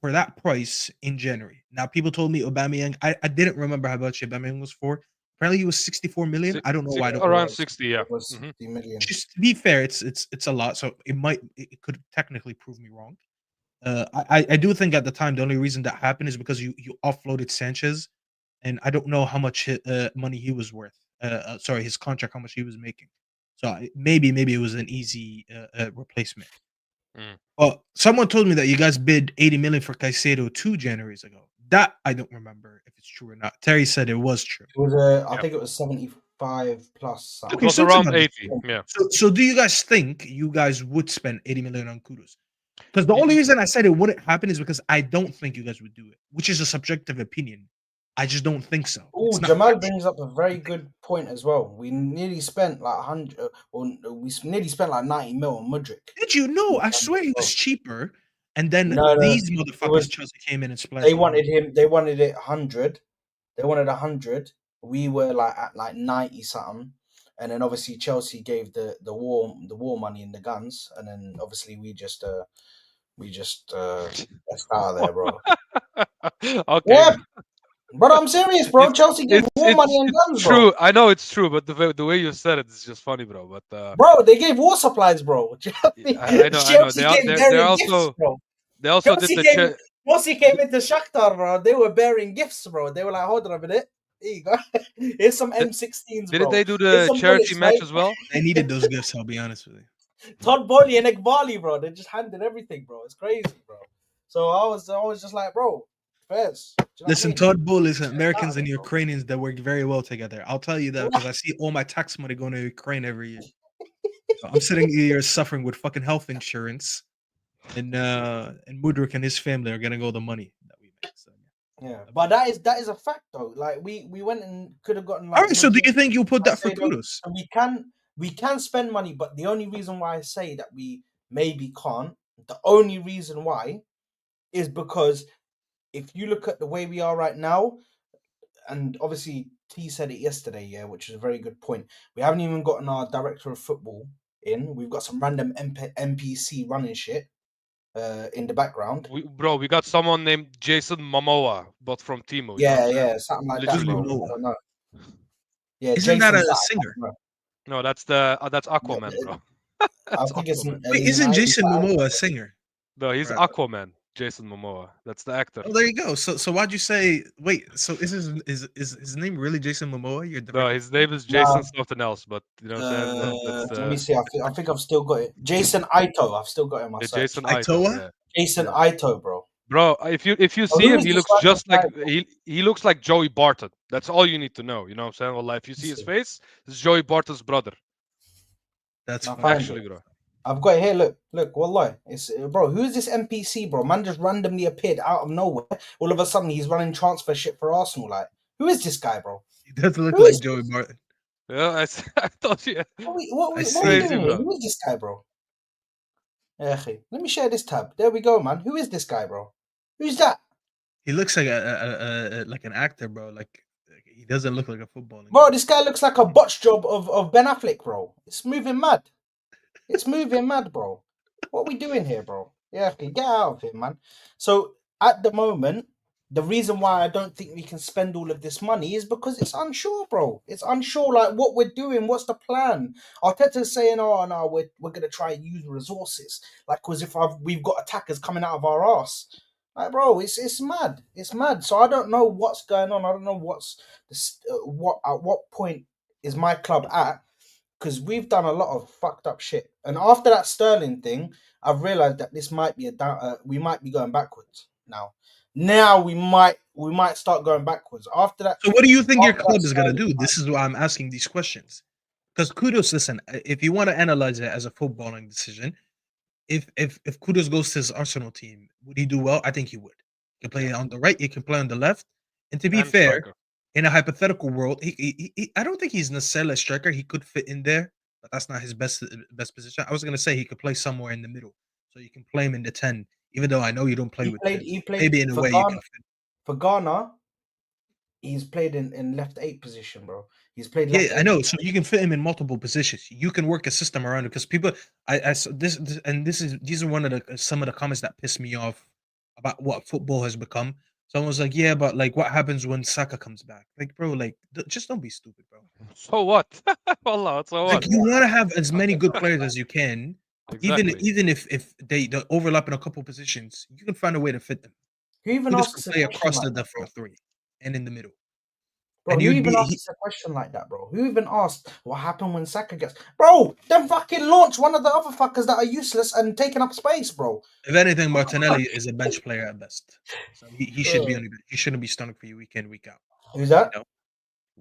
for that price in January? Now, people told me Aubameyang. I didn't remember how much Aubameyang was for. Apparently, he was 64 million. I don't know why. I don't know. Around 60, yeah. It was Mhm. 60 million. Just to be fair, it's a lot. So it could technically prove me wrong. I do think at the time the only reason that happened is because you offloaded Sanchez, and I don't know how much money he was worth. Sorry, his contract, how much he was making. So maybe it was an easy replacement. Mm. But someone told me that you guys bid 80 million for Caicedo 2 Januaries ago. That I don't remember if it's true or not. Terry said it was true. It was I think it was 75 plus. It Okay, was so around 80. Yeah. So do you guys think you guys would spend 80 million on Kudus? Because the Y- only y- reason I said it wouldn't happen is because I don't think you guys would do it, which is a subjective opinion. I just don't think so. Oh, It's not Jamal factual. brings up a very good point as well. We nearly spent like 100, nearly spent like 90 mil on Mudrick. Did you know? I swear he was cheaper. And then No, these it motherfuckers, was. Chelsea, came in and splashed. They wanted him. They wanted it 100. They wanted 100. We were like at like 90 something. and then obviously Chelsea gave the war money and the guns, and then obviously we just that's out of there, bro. Okay. Yeah, but I'm serious, bro. Chelsea gave war money and it's guns, bro. true. I know it's true, but the way you said it is just funny, bro. But Bro, they gave war supplies, bro. I know. Chelsea came bearing gifts, bro. They also did Chelsea the came Chelsea came into Shakhtar, bro. They were bearing gifts, bro. They were like, hold on a minute. Here you go. Here's some M16s, didn't bro. they do Here's the some charity bullets, match mate. as well? They needed those gifts. I'll be honest with you. Todd Bowley and Iqbali, bro. They just handed everything, bro. It's crazy, bro. So I was just like, bro, fairs. Do you know Listen, what I mean? Todd Bull is Americans Out and of it, bro. Ukrainians that work very well together. I'll tell you that because I see all my tax money going to Ukraine every year. So I'm sitting here suffering with fucking health insurance, and Mudrik and his family are gonna go the money that we make. So, Yeah, but that is a fact though. Like we went and could have gotten like. all right. So do you think you'll put that for say though, Kudus? so we can spend money, but the only reason why I say that we maybe can't, the only reason why, is because if you look at the way we are right now, and obviously T said it yesterday, yeah, which is a very good point. We haven't even gotten our director of football in. We've got some random NPC running shit in the background. We got someone named Jason Momoa, but from Timo. You know what Yeah, I'm saying? yeah, something like Literally, that, bro. bro. I don't know. Yeah, Isn't that Jason. a singer? No, that's Aquaman, bro. I That's think it's Aquaman. Wait, he's an isn't Irish Jason guy. Momoa a singer? No, he's Right. Aquaman. Jason Momoa. That's the actor. Oh, there you go. So why'd you say? Wait, so is his name really Jason Momoa? Your No, director? his name is Nah. Jason something else, but you know what I'm saying? That's Let me see. I think I've still got it. Jason Ito. I've still got it in my yeah, search. Jason Ito. Aitoa? Yeah. Jason Yeah. Ito, bro. Bro, if you Oh, see who him, is he this looks random just like guy? he looks like Joey Barton. That's all you need to know. You know what I'm saying? Well, if you see his face, it's Joey Barton's brother. That's I fine. find Actually, it. bro. I've got it here. Look. Wallah. It's bro. Who is this NPC, bro? Man just randomly appeared out of nowhere. All of a sudden, he's running transfer shit for Arsenal. Like, who is this guy, bro? He doesn't look Who like is Joey this? Martin. Yeah, I thought you. I What we see. Crazy, doing here? bro. Who is this guy, bro? Yeah, let me share this tab. There we go, man. Who is this guy, bro? Who's that? He looks like like an actor, bro. Like he doesn't look like a footballer. Bro, this guy looks like a botch job of Ben Affleck, bro. It's moving mad. It's moving mad, bro. What we doing here, bro? Yeah, okay, get out of here, man. So at the moment, the reason why I don't think we can spend all of this money is because it's unsure, bro. It's unsure, like what we're doing. What's the plan? Arteta's saying, "Oh no, we're gonna try and use resources, like as if we've got attackers coming out of our ass." Like, bro, it's mad. It's mad. So I don't know what's going on. I don't know what's what at what point is my club at, because we've done a lot of fucked up shit. And after that Sterling thing, I've realized that this might be we might be going backwards now. Now we might start going backwards after that. So what do you think your After that club is gonna Sterling do? This is why I'm asking these questions. Because Kudus, listen, if you want to analyze it as a footballing decision, if Kudus goes to his Arsenal team, would he do well? I think he would. He can play on the right, he can play on the left. And to be And fair, striker. in a hypothetical world, I don't think he's necessarily a striker. He could fit in there, but that's not his best position. I was gonna say he could play somewhere in the middle, so you can play him in the 10. Even though I know you don't play with 10, he played maybe in a for way you can fit. For Ghana, he's played in left 8 position, bro. He's played left Yeah, I 8. know. So you can fit him in multiple positions. You can work a system around it because people, I saw these are one of the some of the comments that piss me off about what football has become. Someone was like, "Yeah, but like, what happens when Saka comes back?" Like, bro, like, just don't be stupid, bro. So what? Wallah, so Like, what? you want to have as many good players as you can, Exactly. even if they overlap in a couple positions, you can find a way to fit them. Who even Kudus can asks a play question across like the that, bro? front three and in the middle, Bro, and who you'd even be. asks a question like that, bro? Who even asked what happened when Saka gets? Bro, then fucking launch one of the other fuckers that are useless and taking up space, bro. If anything, Martinelli is a bench player at best. So he should be Uh, on the bench. He shouldn't be starting for you week in, week out. Who's You that? know?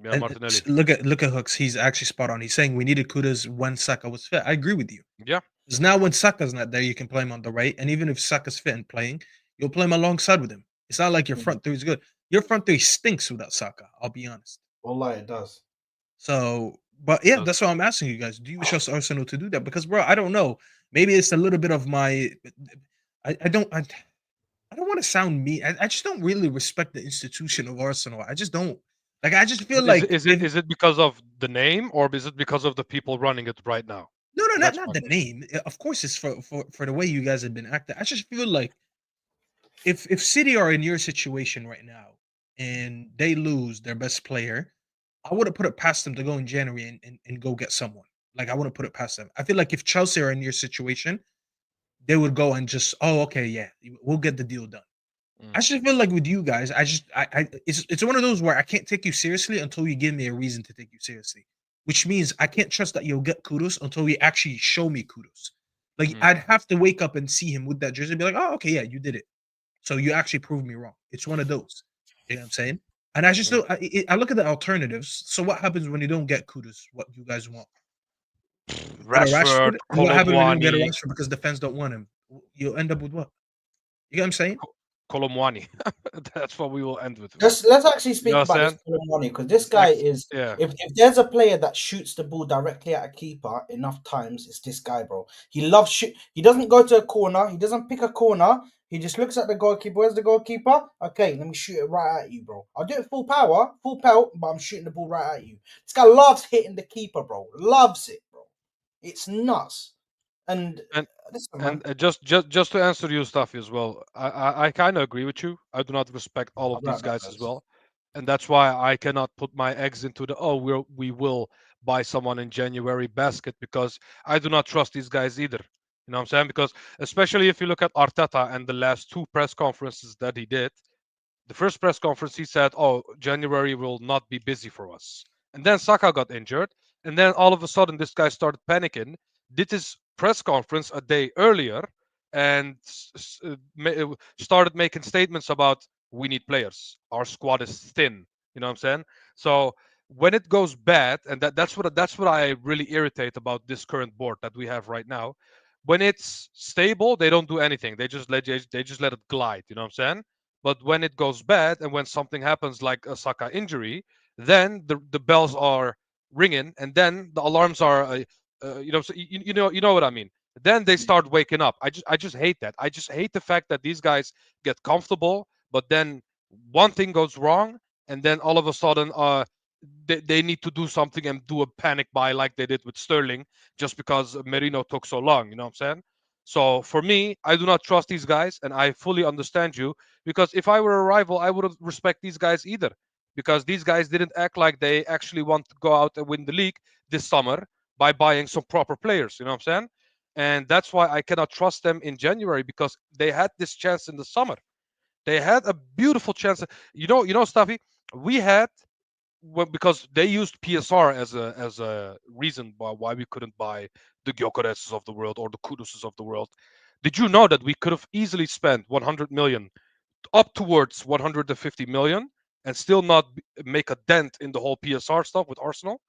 Yeah, And Martinelli. look at Hooks. He's actually spot on. He's saying we needed Kudus when Saka was fit. I agree with you. Yeah. Because now when Saka's not there, you can play him on the right. And even if Saka's fit and playing, you'll play him alongside with him. It's not like your front three is good. Your front three stinks without Saka, I'll be honest. Wallah, it does. So, but yeah, Does. that's why I'm asking you guys. Do you trust Arsenal to do that? Because, bro, I don't know. Maybe it's a little bit of my. I don't want to sound mean. I just don't really respect the institution of Arsenal. I just don't. Like I just feel Is like is it is it because of the name, or is it because of the people running it right now? no, no, That's not my the question. name. Of course, it's for the way you guys have been acting. I just feel like if City are in your situation right now and they lose their best player, I wouldn't put it past them to go in January and go get someone. Like I wouldn't put it past them. I feel like if Chelsea are in your situation, they would go and just, oh, okay, yeah, we'll get the deal done. Mm. I just feel like with you guys, I it's one of those where I can't take you seriously until you give me a reason to take you seriously. Which means I can't trust that you'll get kudos until you actually show me kudos. Like Mhm. I'd have to wake up and see him with that jersey and be like, oh, okay, yeah, you did it. So you actually proved me wrong. It's one of those. You know what I'm saying? And I just Mm. don't. I look at the alternatives. So what happens when you don't get kudos? What you guys want? You get a Rashford, Rashford, and what Kolo happens when you don't get a Muani, Rashford because the fans don't want him? You'll end up with what? You get what I'm saying? Kolo Muani. That's what we will end with. Let's actually You know speak what I'm about this saying? money, because this It's guy ex. is, Yeah. if there's a player that shoots the ball directly at a keeper enough times, it's this guy, bro. He loves shoot. He doesn't go to a corner. He doesn't pick a corner. He just looks at the goalkeeper. Where's the goalkeeper? Okay, let me shoot it right at you, bro. I'll do it full power, full pelt, but I'm shooting the ball right at you. This guy loves hitting the keeper, bro. Loves it, bro. It's nuts. And And listen, man. and just to answer your stuff as well, I kind of agree with you. I do not respect all I'll of be right these back, guys as guys. well, and that's why I cannot put my eggs into the we will buy someone in January basket, because I do not trust these guys either. You know what I'm saying? Because especially if you look at Arteta and the last two press conferences that he did, the first press conference he said, "Oh, January will not be busy for us." And then Saka got injured, and then all of a sudden this guy started panicking, did his press conference a day earlier, and started making statements about, we need players. Our squad is thin. You know what I'm saying? So when it goes bad, and that's what I really irritate about this current board that we have right now. When it's stable, they don't do anything. They just let it glide. You know what I'm saying? But when it goes bad and when something happens like a Saka injury, then the bells are ringing, and then the alarms are, so you know what I mean. Then they start waking up. I just hate that. I just hate the fact that these guys get comfortable, but then one thing goes wrong, and then all of a sudden, they need to do something and do a panic buy like they did with Sterling, just because Merino took so long. You know what I'm saying? So for me, I do not trust these guys, and I fully understand you, because if I were a rival, I wouldn't respect these guys either. Because these guys didn't act like they actually want to go out and win the league this summer by buying some proper players. You know what I'm saying? And that's why I cannot trust them in January, because they had this chance in the summer. They had a beautiful chance. Staffy, we had, well, because they used PSR as a reason why we couldn't buy the Gyokoreses of the world or the Kuduses of the world. Did you know that we could have easily spent 100 million, up towards 150 million, and still not make a dent in the whole PSR stuff with Arsenal?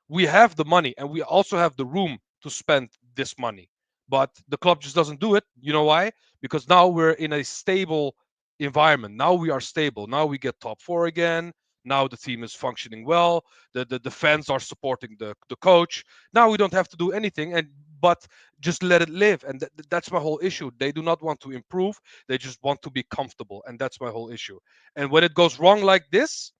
We have the money, and we also have the room to spend this money, but the club just doesn't do it. You know why? Because now we're in a stable environment. Now we are stable. Now we get top four again. Now the team is functioning well. The fans are supporting the coach. Now we don't have to do anything, and but just let it live. And that's my whole issue. They do not want to improve. They just want to be comfortable, and that's my whole issue. And when it goes wrong like this,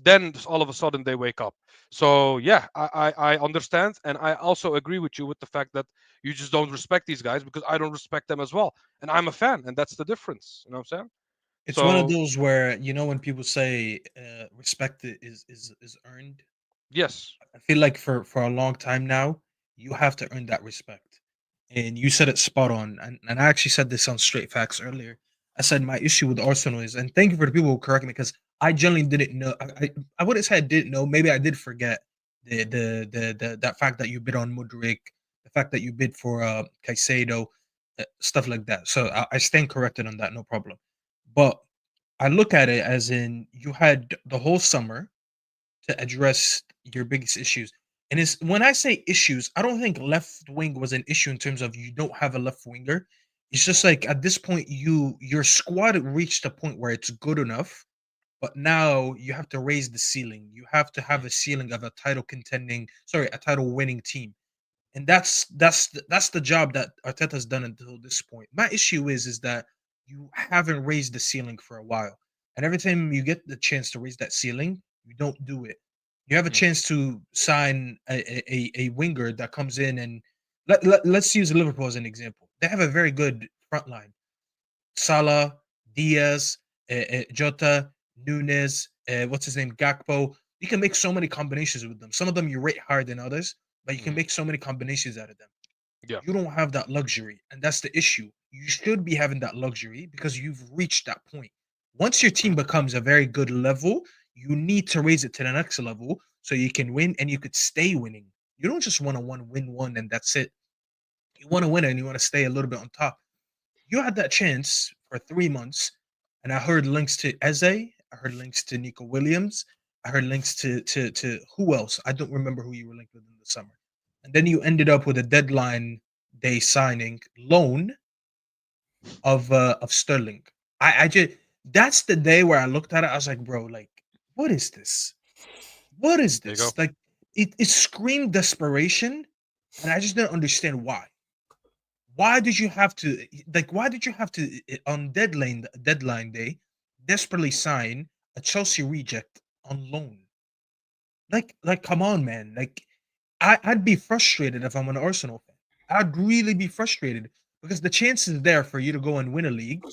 then all of a sudden they wake up. So yeah, I understand, and I also agree with you with the fact that you just don't respect these guys, because I don't respect them as well, and I'm a fan, and that's the difference. You know what I'm saying? It's one of So those where when people say respect is earned. yes. I feel like for a long time now, you have to earn that respect. And you said it spot on. And I actually said this on Straight Facts earlier. I said my issue with Arsenal is, and thank you for the people who correct me, because I generally didn't know. I wouldn't say I didn't know. Maybe I did forget the that fact that you bid on Mudrik, the fact that you bid for Caicedo, stuff like that. So I stand corrected on that, no problem. But I look at it as in you had the whole summer to address your biggest issues. And it's when I say issues, I don't think left wing was an issue in terms of you don't have a left winger. It's just like at this point, your squad reached a point where it's good enough, but now you have to raise the ceiling. You have to have a ceiling of a a title winning team, and that's the job that Arteta's done until this point. My issue is that you haven't raised the ceiling for a while, and every time you get the chance to raise that ceiling, You don't do it. You have a chance to sign a winger that comes in and let's use Liverpool as an example. They have a very good front line. Salah, Diaz, Jota, Nunes, what's his name, Gakpo. You can make so many combinations with them. Some of them you rate higher than others, but you can make so many combinations out of them. Yeah. You don't have that luxury, and that's the issue. You should be having that luxury because you've reached that point. Once your team becomes a very good level, you need to raise it to the next level so you can win and you could stay winning. You don't just want to win one and that's it. You want to win and you want to stay a little bit on top. You had that chance for 3 months, and I heard links to Eze. I heard links to Nico Williams. I heard links to who else? I don't remember who you were linked with in the summer. And then you ended up with a deadline day signing loan of Sterling. I just that's the day where I looked at it. I was like, bro, like, what is this? What is There you go. this? Like, it screamed desperation, and I just didn't understand why. Why did you have to why did you have to on deadline day desperately sign a Chelsea reject on loan? Like come on, man. Like I'd be frustrated if I'm an Arsenal fan. I'd really be frustrated because the chance is there for you to go and win a league.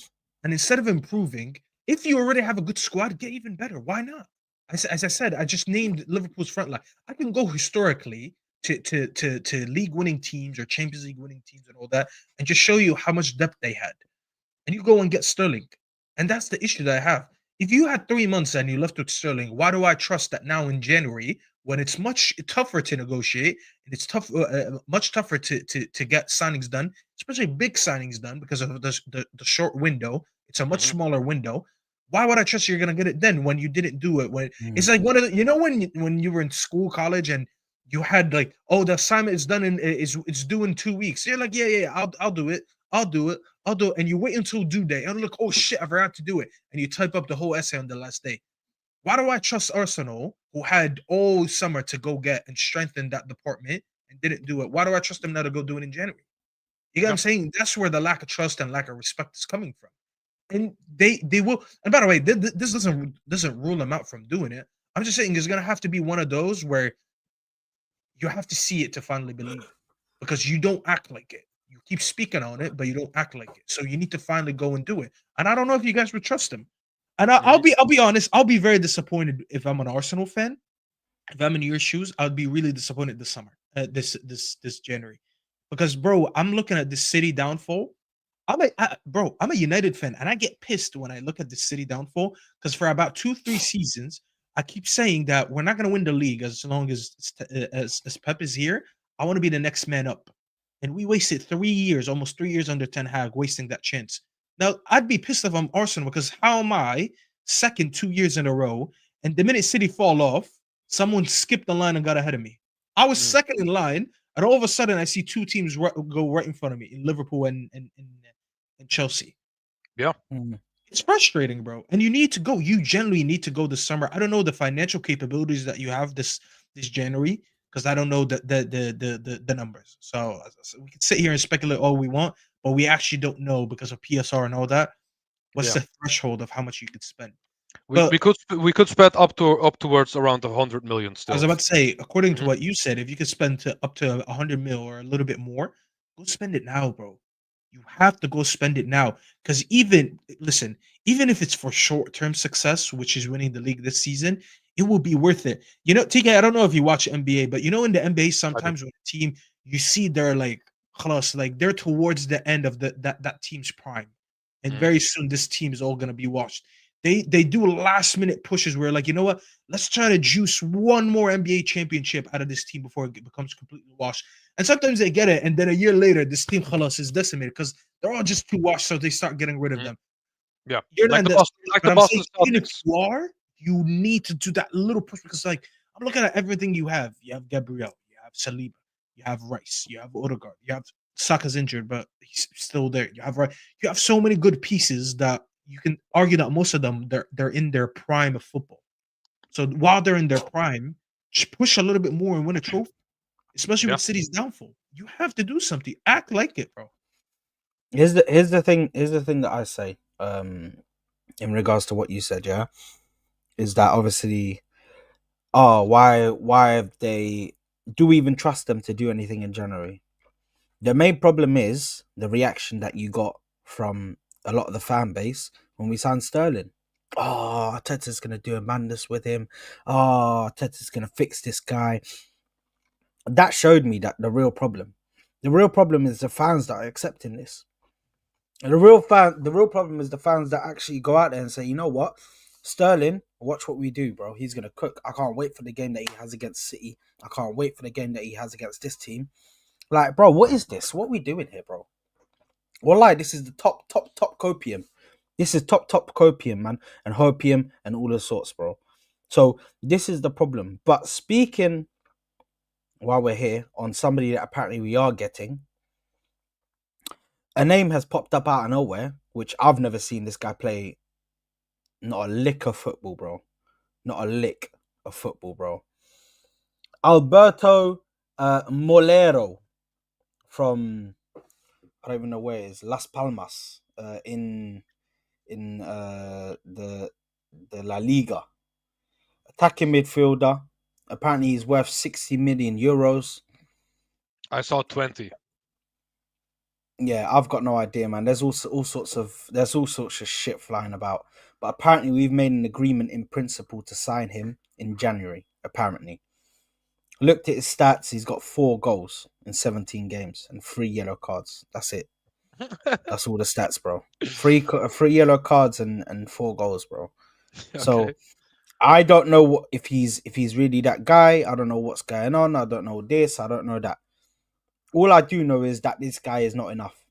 And instead of improving, if you already have a good squad, get even better. Why not? As I said, I just named Liverpool's front line. I can go historically to league winning teams or Champions League winning teams and all that, and just show you how much depth they had. And you go and get Sterling. And that's the issue that I have. If you had 3 months and you left with Sterling, why do I trust that now in January, when it's much tougher to negotiate and it's much tougher to get signings done, especially big signings done because of the short window? It's a much smaller window. Why would I trust you're gonna get it then when you didn't do it? When it's like one of the, when you were in school, college, and you had like, oh, the assignment is done in is it's due in 2 weeks. You're like, yeah, I'll do it. I'll do it. I'll do it. And you wait until due day and look, oh shit, I forgot to do it. And you type up the whole essay on the last day. Why do I trust Arsenal, who had all summer to go get and strengthen that department and didn't do it? Why do I trust them now to go do it in January? You get what I'm saying? That's where the lack of trust and lack of respect is coming from. And they will. And by the way, this doesn't rule them out from doing it. I'm just saying it's gonna have to be one of those where you have to see it to finally believe it, because you don't act like it. You keep speaking on it, but you don't act like it. So you need to finally go and do it. And I don't know if you guys would trust him. And I'll be honest. I'll be very disappointed if I'm an Arsenal fan. If I'm in your shoes, I'd be really disappointed this summer, this January, because bro, I'm looking at the City downfall. I'm a United fan, and I get pissed when I look at the City downfall because for about 2-3 seasons, I keep saying that we're not going to win the league as long as Pep is here. I want to be the next man up, and we wasted 3 years, almost 3 years under Ten Hag, wasting that chance. Now I'd be pissed if I'm Arsenal because how am I second 2 years in a row, and the minute City fall off, someone skipped the line and got ahead of me. I was second in line, and all of a sudden I see two teams go right in front of me in Liverpool and Chelsea. Yeah. It's frustrating, bro. And you need to go. You generally need to go this summer. I don't know the financial capabilities that you have this January because I don't know the numbers. So we can sit here and speculate all we want, but we actually don't know because of PSR and all that. What's the threshold of how much you could spend? We could spend up towards around 100 million still. I was about to say, according to what you said, if you could spend up to 100 mil or a little bit more, go spend it now, bro. You have to go spend it now. Because even if it's for short-term success, which is winning the league this season, it will be worth it. You know, TK, I don't know if you watch NBA, but you know, in the NBA, sometimes when a team, you see they're like close, like they're towards the end of that team's prime. And very soon this team is all gonna be washed. They do last minute pushes where, like, you know what? Let's try to juice one more NBA championship out of this team before it becomes completely washed. And sometimes they get it, and then a year later, this team khalas is decimated because they're all just too washed, so they start getting rid of them. Yeah, You're like not the Boston even if Celtics. you are, you need to do that little push because, like, I'm looking at everything you have. You have Gabriel, you have Saliba, you have Rice, you have Odegaard, you have Saka's injured, but he's still there. You have you have so many good pieces that you can argue that most of them they're in their prime of football. So while they're in their prime, just push a little bit more and win a trophy, especially with City's downfall. You have to do something. Act like it, bro. Here's the thing that I say, in regards to what you said, is that obviously Oh, why have they? Do we even trust them to do anything in January? The main problem is the reaction that you got from a lot of the fan base when we signed Sterling. Oh, Arteta's gonna do a madness with him. Oh, Arteta's gonna fix this guy. That showed me that the real problem is the fans that are accepting this. And the real problem is the fans that actually go out there and say, you know what, Sterling, watch what we do, bro. He's gonna cook. I can't wait for the game that he has against City. I can't wait for the game that he has against this team. Like, bro, what is this? What are we doing here, bro? Wallahi, this is the top copium. This is top copium, man, and hopium and all the sorts, bro. So this is the problem. But speaking while we're here on somebody that apparently we are getting, a name has popped up out of nowhere, which I've never seen this guy play. Not a lick of football, bro. Not a lick of football, bro. Alberto Moleiro from, I don't even know where it is, Las Palmas, in the La Liga. Attacking midfielder. Apparently he's worth 60 million euros. I saw 20. Yeah, I've got no idea, man. There's all sorts of shit flying about. But apparently we've made an agreement in principle to sign him in January, apparently. Looked at his stats, he's got 4 goals in 17 games and 3 yellow cards. That's it. That's all the stats, bro. 3 yellow cards and 4 goals, bro. So Okay. I don't know if he's really that guy. I don't know what's going on. I don't know this. I don't know that. All I do know is that this guy is not enough.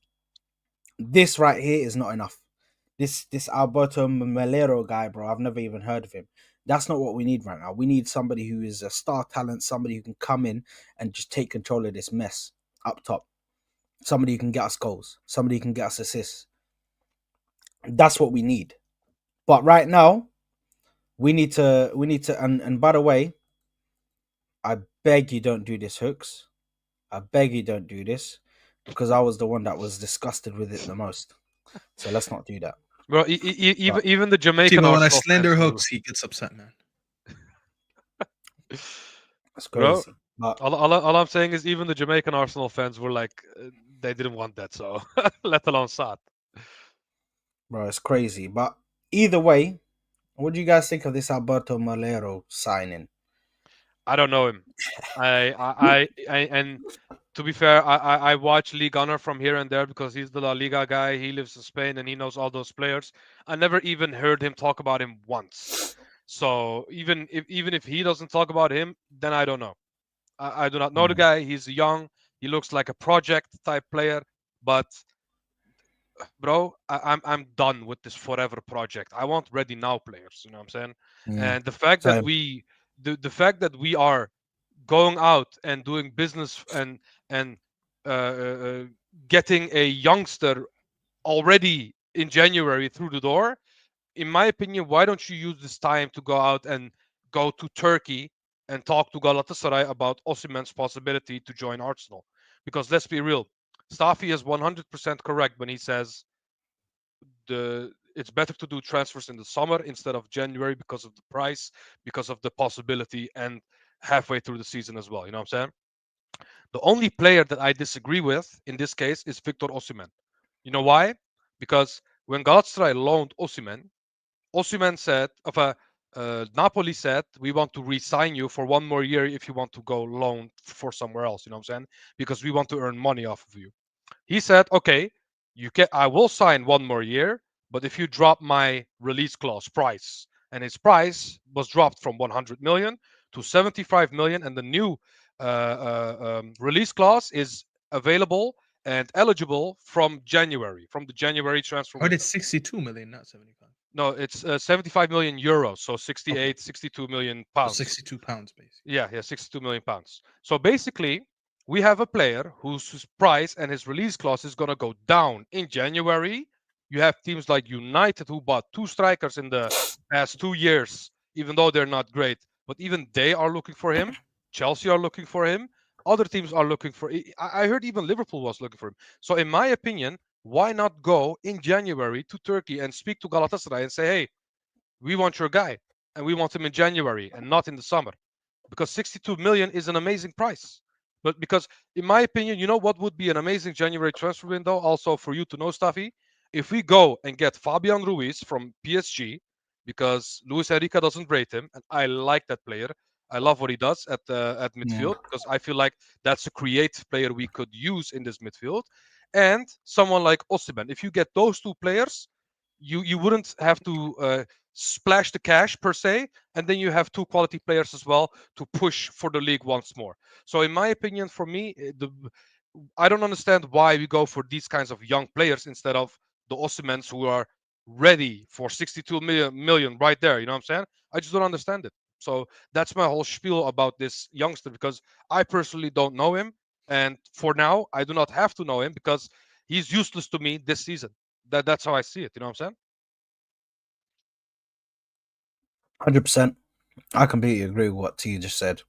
This right here is not enough. This Alberto Melero guy, bro, I've never even heard of him. That's not what we need right now. We need somebody who is a star talent, somebody who can come in and just take control of this mess up top. Somebody who can get us goals. Somebody who can get us assists. That's what we need. But right now, we need to and by the way, I beg you don't do this, Hooks. I beg you don't do this because I was the one that was disgusted with it the most. So let's not do that. Bro, But even the See, Jamaican but when I Arsenal fans slander will. Hooks, he gets upset, man. it's Bro, crazy. But all I'm saying is even the Jamaican Arsenal fans were like, they didn't want that, so let alone Sat. bro, it's crazy. But either way, what do you guys think of this Alberto Malero signing? I don't know him. And to be fair, I watch League Honor from here and there because he's the La Liga guy. He lives in Spain and he knows all those players. I never even heard him talk about him once. So even if he doesn't talk about him, then I don't know. I do not know the Mm, guy. He's young. He looks like a project type player, but bro, I'm done with this forever project. I want ready now players. You know what I'm saying? mm. And the fact that So we are going out and doing business and uh, uh, uh, getting a youngster already in January through the door, in my opinion, why don't you use this time to go out and go to Turkey and talk to Galatasaray about Osimhen's possibility to join Arsenal? Because let's be real, Stafi is 100% correct when he says it's better to do transfers in the summer instead of January because of the price, because of the possibility, and halfway through the season as well. You know what I'm saying? The only player that I disagree with in this case is Victor Osimhen. You know why? Because when Galatasaray loaned Osimhen, Osimhen said, Napoli said, we want to re-sign you for 1 more year if you want to go loan for somewhere else. You know what I'm saying? Because we want to earn money off of you. He said, okay, I will sign 1 more year, but if you drop my release clause price, and his price was dropped from 100 million to 75 million, and the new release clause is available and eligible from January, from the January transfer I heard window. it's 62 million, not 75. No, it's 75 million euros, so Okay, 68, 62 million so pounds. 62 pounds, basically. Yeah, 62 million pounds. So basically, we have a player whose price and his release clause is going to go down in January. You have teams like United who bought 2 strikers in the past 2 years, even though they're not great, but even they are looking for him. Chelsea are looking for him. Other teams are looking for. I heard even Liverpool was looking for him. So in my opinion, why not go in January to Turkey and speak to Galatasaray and say, hey, we want your guy and we want him in January and not in the summer. because 62 million is an amazing price. But because, in my opinion, you know what would be an amazing January transfer window, also for you to know, Staffy? If we go and get Fabian Ruiz from PSG, because Luis Enrique doesn't rate him, and I like that player. I love what he does at midfield because I feel like that's a creative player we could use in this midfield. And someone like Osimhen, if you get those two players, you wouldn't have to splash the cash per se, and then you have two quality players as well to push for the league once more. So, in my opinion, for me, I don't understand why we go for these kinds of young players instead of the Osimhens who are ready for 62 million right there. You know what I'm saying? I just don't understand it. So that's my whole spiel about this youngster because I personally don't know him, and for now I do not have to know him because he's useless to me this season. That's how I see it. You know what I'm saying? 100%. I completely agree with what T just said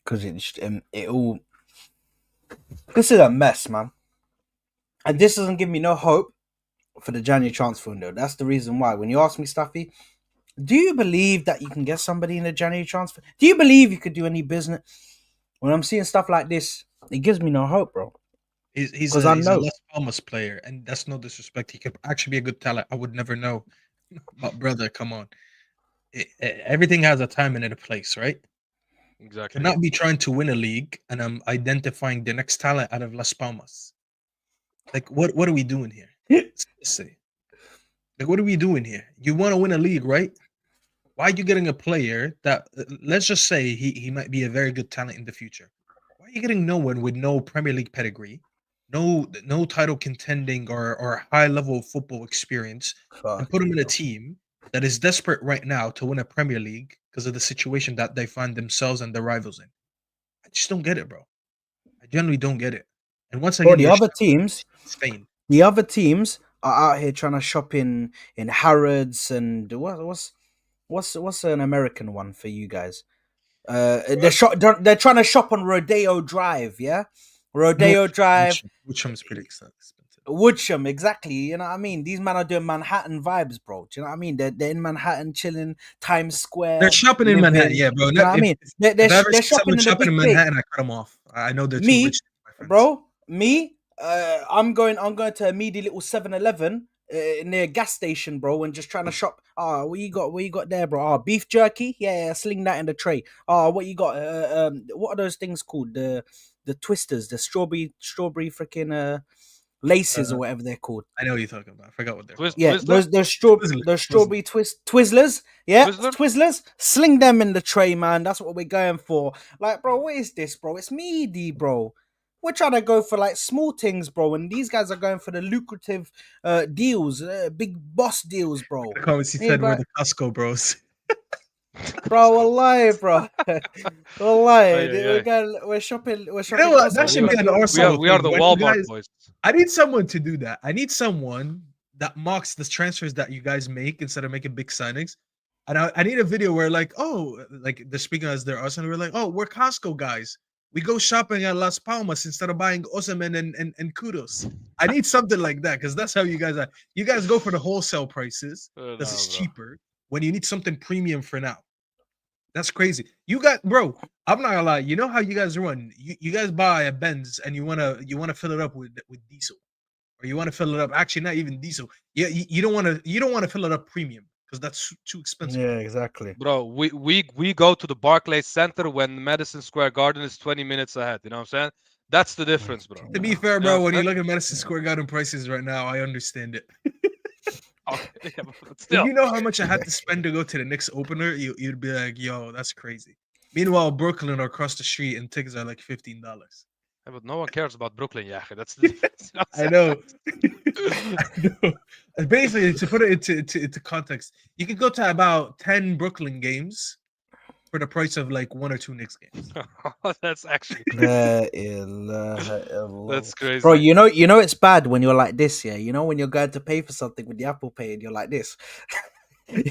because it all. This is a mess, man, and this doesn't give me no hope for the January transfer window. That's the reason why. When you ask me, Staffy, do you believe that you can get somebody in the January transfer? Do you believe you could do any business? When I'm seeing stuff like this, it gives me no hope, bro. He's Because a I he's a know. Las Palmas player, and that's no disrespect. He could actually be a good talent. I would never know, but brother, come on. Everything has a time and a place, right? Exactly. Cannot be trying to win a league and I'm identifying the next talent out of Las Palmas. Like, what are we doing here? Say, like, what are we doing here? You want to win a league, right? Why are you getting a player that let's just say he might be a very good talent in the future? Why are you getting no one with no Premier League pedigree, no title contending or high level football experience, and put him in a team that is desperate right now to win a Premier League because of the situation that they find themselves and their rivals in? I just don't get it, bro. I generally don't get it. And once Bro, again, we're Spain. the other teams are out here trying to shop in Harrods and what's an American one for you guys? They're trying to shop on Rodeo Drive, yeah, Rodeo Drive, Which pretty expensive. Woodsham, exactly. You know what I mean? These men are doing Manhattan vibes, bro. Do you know what I mean? They're in Manhattan, chilling, Times They're Square, shopping in Manhattan, living. yeah, bro. You know what I If mean? if, They're if they're, I ever they're see someone shopping in the shopping big in place. Manhattan, I cut them off. I know they're too rich, Me, my friends. bro, I'm going to a meaty little 7-Eleven near a gas station, bro, and just trying to shop. What you got? What you got there, bro? Beef jerky? Yeah, sling that in the tray. What you got? What are those things called? The twisters, the strawberry freaking laces Uh, or whatever they're called. I know what you're talking about. I forgot what they're called. Yeah, Twizzler? those strawberry Twizzlers. Yeah, Twizzler? Twizzlers. Sling them in the tray, man. That's what we're going for. Like, bro, what is this, bro? It's meaty, bro. We're trying to go for like small things, bro, and these guys are going for the lucrative deals, big boss deals, bro. The comments he Hey, said were bro, the Costco bros. bro, wallahi, bro, wallahi, Ay. we're shopping, You know what? That Costco. should be an We are Arsenal we are thing. the When you Walmart guys, boys. I need someone to do that. I need someone that mocks the transfers that you guys make instead of making big signings. And I need a video where like, oh, like they're speaking as their Arsenal. We're like, oh, we're Costco guys. We go shopping at Las Palmas instead of buying Osimhen and Kudus. I need something like that because that's how you guys are. You guys go for the wholesale prices because Nah, it's bro. cheaper when you need something premium for now. That's crazy. You got, bro. I'm not gonna lie. You know how you guys run. You guys buy a Benz and you wanna fill it up with diesel, or you want to fill it up. Actually, not even diesel. Yeah, you don't want to fill it up premium because that's too expensive. Yeah, exactly. Bro, we go to the Barclays Center when Madison Square Garden is 20 minutes ahead. You know what I'm saying? That's the difference, bro. To be fair, You know bro, what when I'm you saying? look at Madison Square Garden prices right now, I understand it. Okay, yeah, but If still. you know how much I had to spend to go to the Knicks opener, you'd be like, yo, that's crazy. Meanwhile, Brooklyn or across the street and tickets are like $15. Yeah, but no one cares about Brooklyn, yeah. That's the difference. You know what I I'm know. saying? I know. Basically, to put it into context, you could go to about 10 Brooklyn games for the price of like 1 or 2 Knicks games. That's actually La ilaha illallah. that's crazy. Bro, you know it's bad when you're like this, yeah. You know when you're going to pay for something with the Apple Pay and you're like this,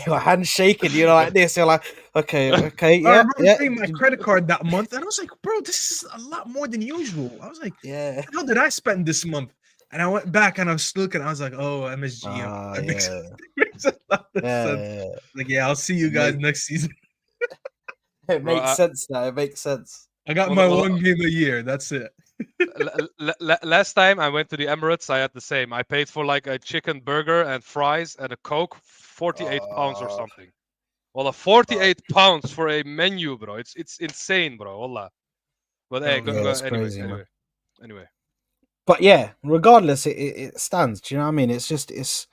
your hand shaking, you're like this. You're like, okay, I yeah, remember paying my credit card that month, and I was like, "Bro, this is a lot more than usual." I was like, yeah. "How did I spend this month?" And I went back and I was looking. I was like, "Oh, MSG. That makes, Yeah, makes a lot of sense." yeah. Like, yeah, I'll see you guys Mate. next season. It Bro, makes sense now. It makes sense. I got well, my well, one game a year. That's it. last time I went to the Emirates, I had the same. I paid for like a chicken burger and fries and a Coke, 48 pounds or Uh, something. Well, 48 pounds for a menu, bro. It's insane, bro. Wallah. But hey, Hell go, yeah. yeah, go it's anyway, crazy, man. anyway. But yeah, regardless, it stands. Do you know what I mean? It's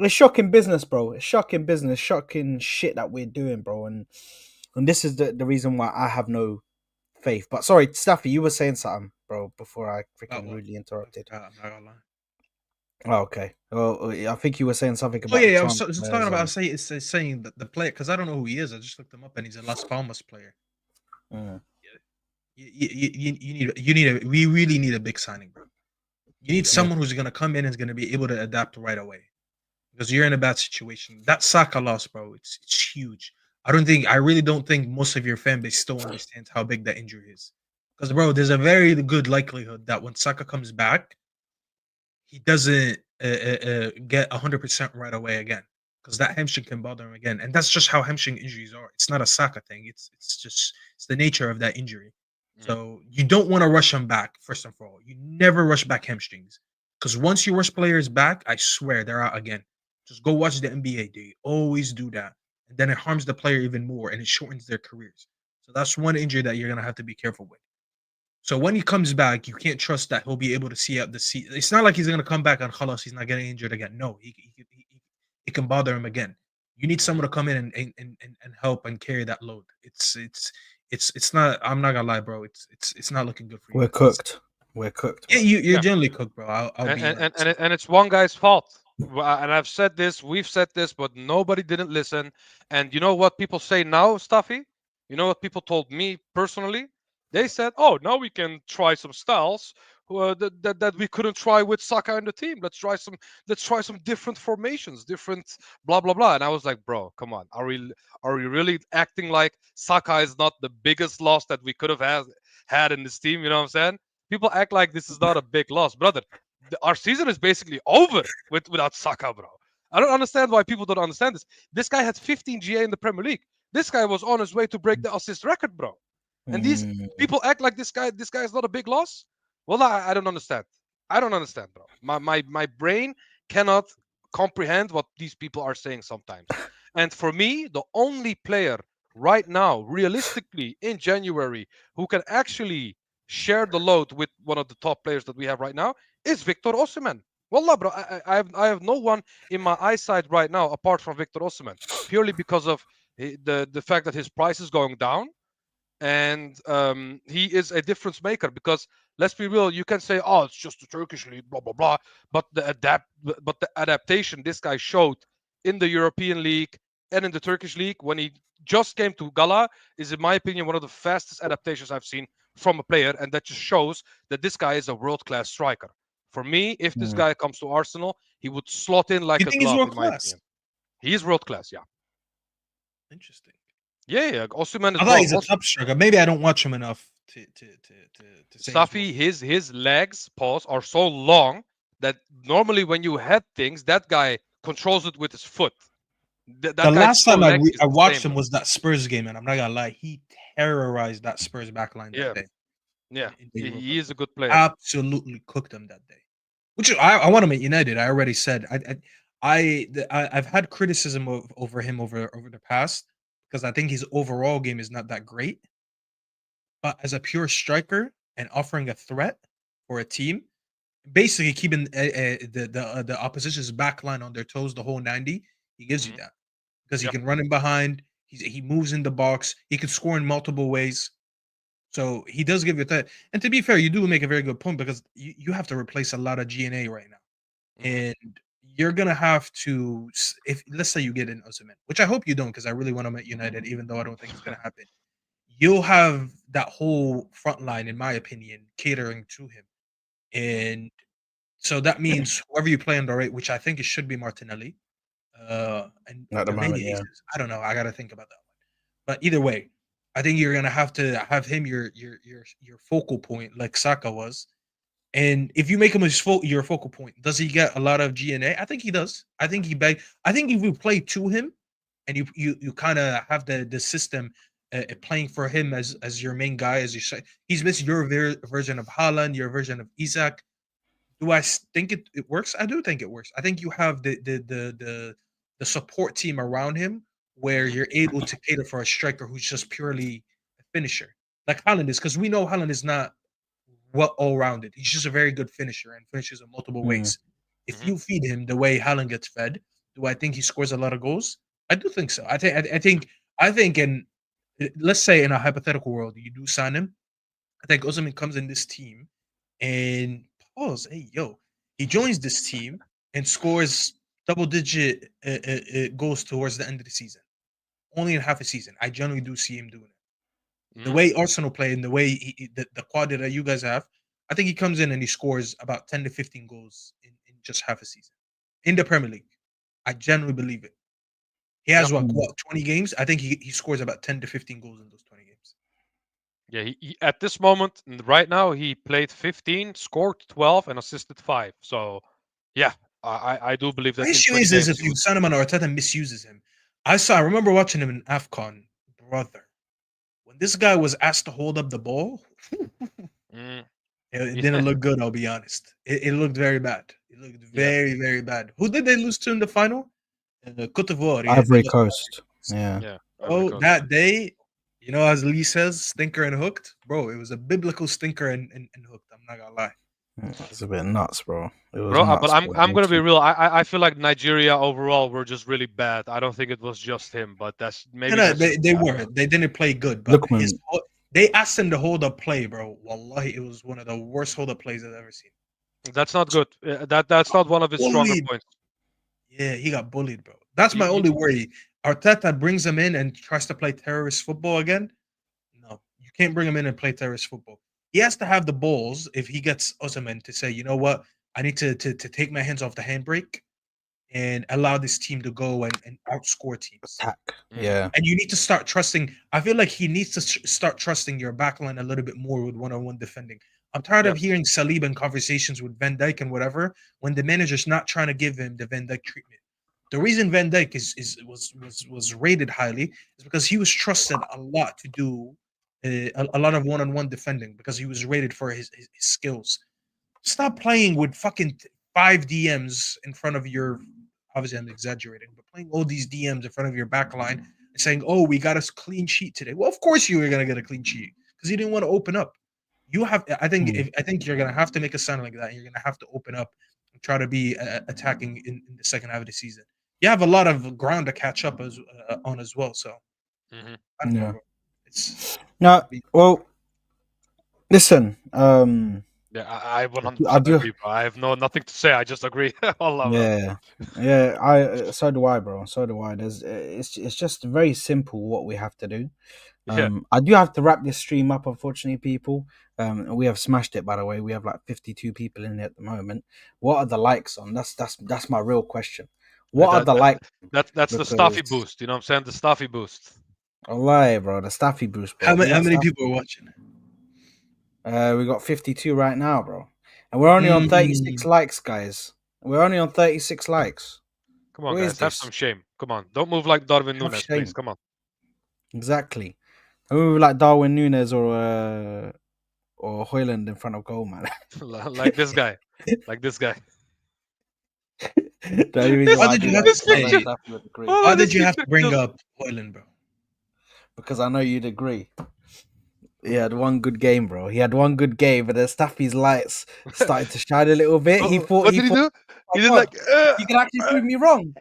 shocking business, bro. It's shocking business, shocking shit that we're doing, bro. And this is the reason why I have no faith. But sorry, Staffy, you were saying something, bro, before I About freaking what? rudely I interrupted. forgot, I'm not gonna lie. Oh, okay. Well, I think you were saying something Oh about yeah, the yeah. I was just talking transfers about and. saying that the player because I don't know who he is. I just looked him up and he's a Las Palmas player. Mm. We really need a big signing, bro. You need Yeah. someone who's gonna come in and is gonna be able to adapt right away. Because you're in a bad situation. That Saka loss, bro, it's huge. I really don't think most of your fan base still understands how big that injury is. Because bro, there's a very good likelihood that when Saka comes back, he doesn't get 100% right away again. Because that hamstring can bother him again, and that's just how hamstring injuries are. It's not a Saka thing. It's the nature of that injury. Mm. So you don't want to rush him back. First and foremost, you never rush back hamstrings because once you rush players back, I swear they're out again. Just go watch the NBA. They always do that, and then it harms the player even more, and it shortens their careers. So that's one injury that you're gonna have to be careful with. So when he comes back, you can't trust that he'll be able to see out the seat. It's not like he's going to come back on Khalas. He's not getting injured again. No, it can bother him again. You need Mhm. someone to come in and help and carry that load. It's not. I'm not gonna lie, bro. It's not looking good for you We're guys. cooked. We're cooked, Yeah, bro. you're Yeah. generally cooked, bro. I'll be honest. And it's one guy's fault. And I've said this, we've said this, but nobody didn't listen. And you know what people say now, Stuffy? You know what people told me personally? They said, "Oh, now we can try some styles that we couldn't try with Saka in the team. Let's try some different formations, different blah blah blah." And I was like, "Bro, come on, are we really acting like Saka is not the biggest loss that we could have had in this team?" You know what I'm saying? People act like this is not a big loss, brother. Our season is basically over without Saka, bro. I don't understand why people don't understand this. This guy had 15 GA in the Premier League. This guy was on his way to break the assist record, bro. And these Mm. people act like this guy is not a big loss. Well, I don't understand. I don't understand, bro. My brain cannot comprehend what these people are saying sometimes. And for me, the only player right now, realistically, in January, who can actually share the load with one of the top players that we have right now is Victor Osimhen. Wallah, bro, I have no one in my eyesight right now apart from Victor Osimhen, purely because of the fact that his price is going down, and he is a difference maker. Because let's be real, you can say, "Oh, it's just the Turkish league, blah blah blah," but the adaptation this guy showed in the European league and in the Turkish league when he just came to Gala is, in my opinion, one of the fastest adaptations I've seen from a player, and that just shows that this guy is a world class striker. For me, if this Mm. guy comes to Arsenal, he would slot in You like a think he's glove, world in my class? opinion. He is world class, yeah. Interesting. Yeah. Osimhen is, I thought bro. he's a top striker. Maybe I don't watch him enough to say he's world. Safi, his legs pause are so long that normally when you head things, that guy controls it with his foot. The That guy's last full time leg is I watched insane, him bro. was that Spurs game, and I'm not gonna lie, he terrorized that Spurs backline that Yeah, day yeah. in the Europa He is Cup. a good player. Absolutely cooked them that day. Which I want him at United. I already said I've had criticism over him over the past because I think his overall game is not that great. But as a pure striker and offering a threat for a team, basically keeping the opposition's back line on their toes the whole 90, he gives you Hmm. that because he Yeah. can run in behind. He moves in the box. He can score in multiple ways. So he does give you that. And to be fair, you do make a very good point because you have to replace a lot of GNA right now, Hmm. and you're gonna have to if let's say you get an Osimhen, which I hope you don't because I really want him at United, even though I don't think it's gonna happen. You'll have that whole front line, in my opinion, catering to him, and so that means whoever you play on the right, which I think it should be Martinelli, and At the or maybe moment, yeah. Jesus. I don't know. I got to think about that one. But either way, I think you're gonna have to have him your focal point, like Saka was. And if you make him your focal point, does he get a lot of GNA? I think he does. I think if you play to him, and you kind of have the system playing for him as your main guy, as he's missed your version of Haaland, your version of Isaac. Do I think it works? I do think it works. I think you have the support team around him where you're able to cater for a striker who's just purely a finisher, like Haaland is, because we know Haaland is not well all rounded. He's just a very good finisher and finishes in multiple Mm. ways. If you feed him the way Haaland gets fed, do I think he scores a lot of goals? I do think so. I think in let's say in a hypothetical world, you do sign him. I think Osimhen comes in this team and pause. Hey, yo, he joins this team and scores double-digit goals towards the end of the season. Only in half a season. I generally do see him doing it. The way Arsenal play and the way the quad that you guys have, I think he comes in and he scores about 10 to 15 goals in just half a season in the Premier League. I generally believe it. He has Yep. what 20 games? I think he scores about 10 to 15 goals in those 20 games. Yeah, at this moment, right now, he played 15, scored 12, and assisted 5. So, yeah, I do believe that My in issue 20 is games if he you would. sign him on Arteta misuses him. I remember watching him in AFCON, brother. When this guy was asked to hold up the ball, Mm, it yeah. didn't look good. I'll be honest. It looked very bad. It looked very, very bad. Who did they lose to in the final? Cote d'Ivoire. Yeah, they Ivory lost to Ivory Coast. Coast. Yeah. Yeah. Ivory Oh, Coast. that day, as Lee says, stinker and hooked, bro. It was a biblical stinker and hooked. I'm not gonna lie. It's a bit nuts, bro. It was Bro, but nuts, I'm bro. I'm gonna be real. I feel like Nigeria overall were just really bad. I don't think it was just him, but maybe No, that's just they me. I don't were. know. They didn't play good, but Lookman. they asked him to hold up play, bro. Wallahi, it was one of the worst hold up plays I've ever seen. That's not good. That's not one of his stronger Bullied. points. Yeah, he got bullied, bro. That's You, my you, only worry. Arteta brings him in and tries to play terrorist football again. No, you can't bring him in and play terrorist football. He has to have the balls if he gets Osimhen to say, you know what, I need to take my hands off the handbrake and allow this team to go and outscore teams. Attack. Mhm. Yeah. And you need to start trusting. I feel like he needs to start trusting your backline a little bit more with one-on-one defending. I'm tired Yeah. of hearing Saliba in conversations with Van Dijk and whatever when the manager's not trying to give him the Van Dijk treatment. The reason Van Dijk was rated highly is because he was trusted a lot to do a lot of one-on-one defending because he was rated for his skills. Stop playing with fucking 5 DMs in front of your. Obviously, I'm exaggerating, but playing all these DMs in front of your back line and saying, "Oh, we got a clean sheet today." Well, of course you were gonna get a clean sheet because you didn't want to open up. You have. I think you're gonna have to make a sign like that. You're gonna have to open up and try to be attacking in the second half of the season. You have a lot of ground to catch up on as well. So Mhm. I don't know, Yeah. bro. It's No. Well, listen. Yeah, I I 100% do. agree, bro. I have nothing to say. I just agree. Allah, bro. Yeah. Yeah. So do I, bro. So do I. It's just very simple what we have to do. Yeah. I do have to wrap this stream up, unfortunately, people. We have smashed it, by the way. We have like 52 people in it at the moment. What are the likes on? That's my real question. What are That, the that, likes? that's the Because stuffy boost. You know what I'm saying? The stuffy boost. Allah, bro, the Staffy boost, bro. how We many got people are watching? we got 52 right now, bro, and we're only on 36 likes, guys. We're only on 36 likes. Come on, What is guys. Have this? some shame. Come on. Don't move like Darwin Have Nunes, please. shame. Come on. Exactly. I move like Darwin Nunes or Hoyland in front of goal, man. Like this guy. Like this guy. The only reason Why why I did do you that have is to because I know say? Staffy would agree. Oh, Why this did you have picture to bring just- up Hoyland, bro? Because I know you'd agree. He had one good game, bro. He had one good game, but then Staffy's lights started to shine a little bit. He thought, What did he do? oh He did God, like. you can actually prove me wrong.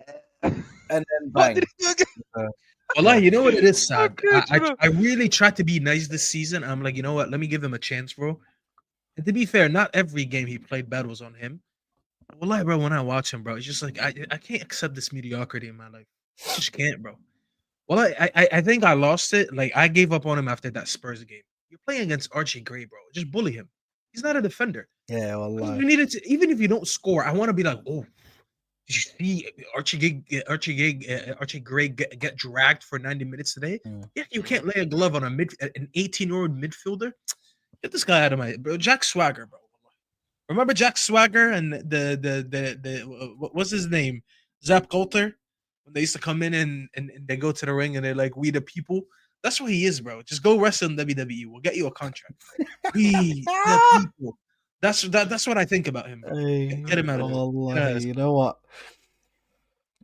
And then What did bang. he do again? Wallahi, Yeah. you know what it is, I Sad? can't, you know. I really tried to be nice this season. I'm like, you know what? Let me give him a chance, bro. And to be fair, not every game he played bad was on him. Wallahi, bro, when I watch him, bro, it's just like I can't accept this mediocrity in my life. I just can't, bro. Well, I think I lost it. Like I gave up on him after that Spurs game. You're playing against Archie Gray, bro. Just bully him. He's not a defender. Yeah, We well, needed to, even if you don't score, I want to be like, oh, did you see Archie Gray get dragged for 90 minutes today? Mm. Yeah, you can't lay a glove on an 18-year-old midfielder. Get this guy out of my bro. Jack Swagger, bro. Remember Jack Swagger and what's his name? Zap Coulter? When they used to come in and they go to the ring and they're like, we the people. That's what he is, bro. Just go wrestle in WWE. We'll get you a contract. We the people. That's what I think about him, bro. Get him out of there. Wallahi, you know what?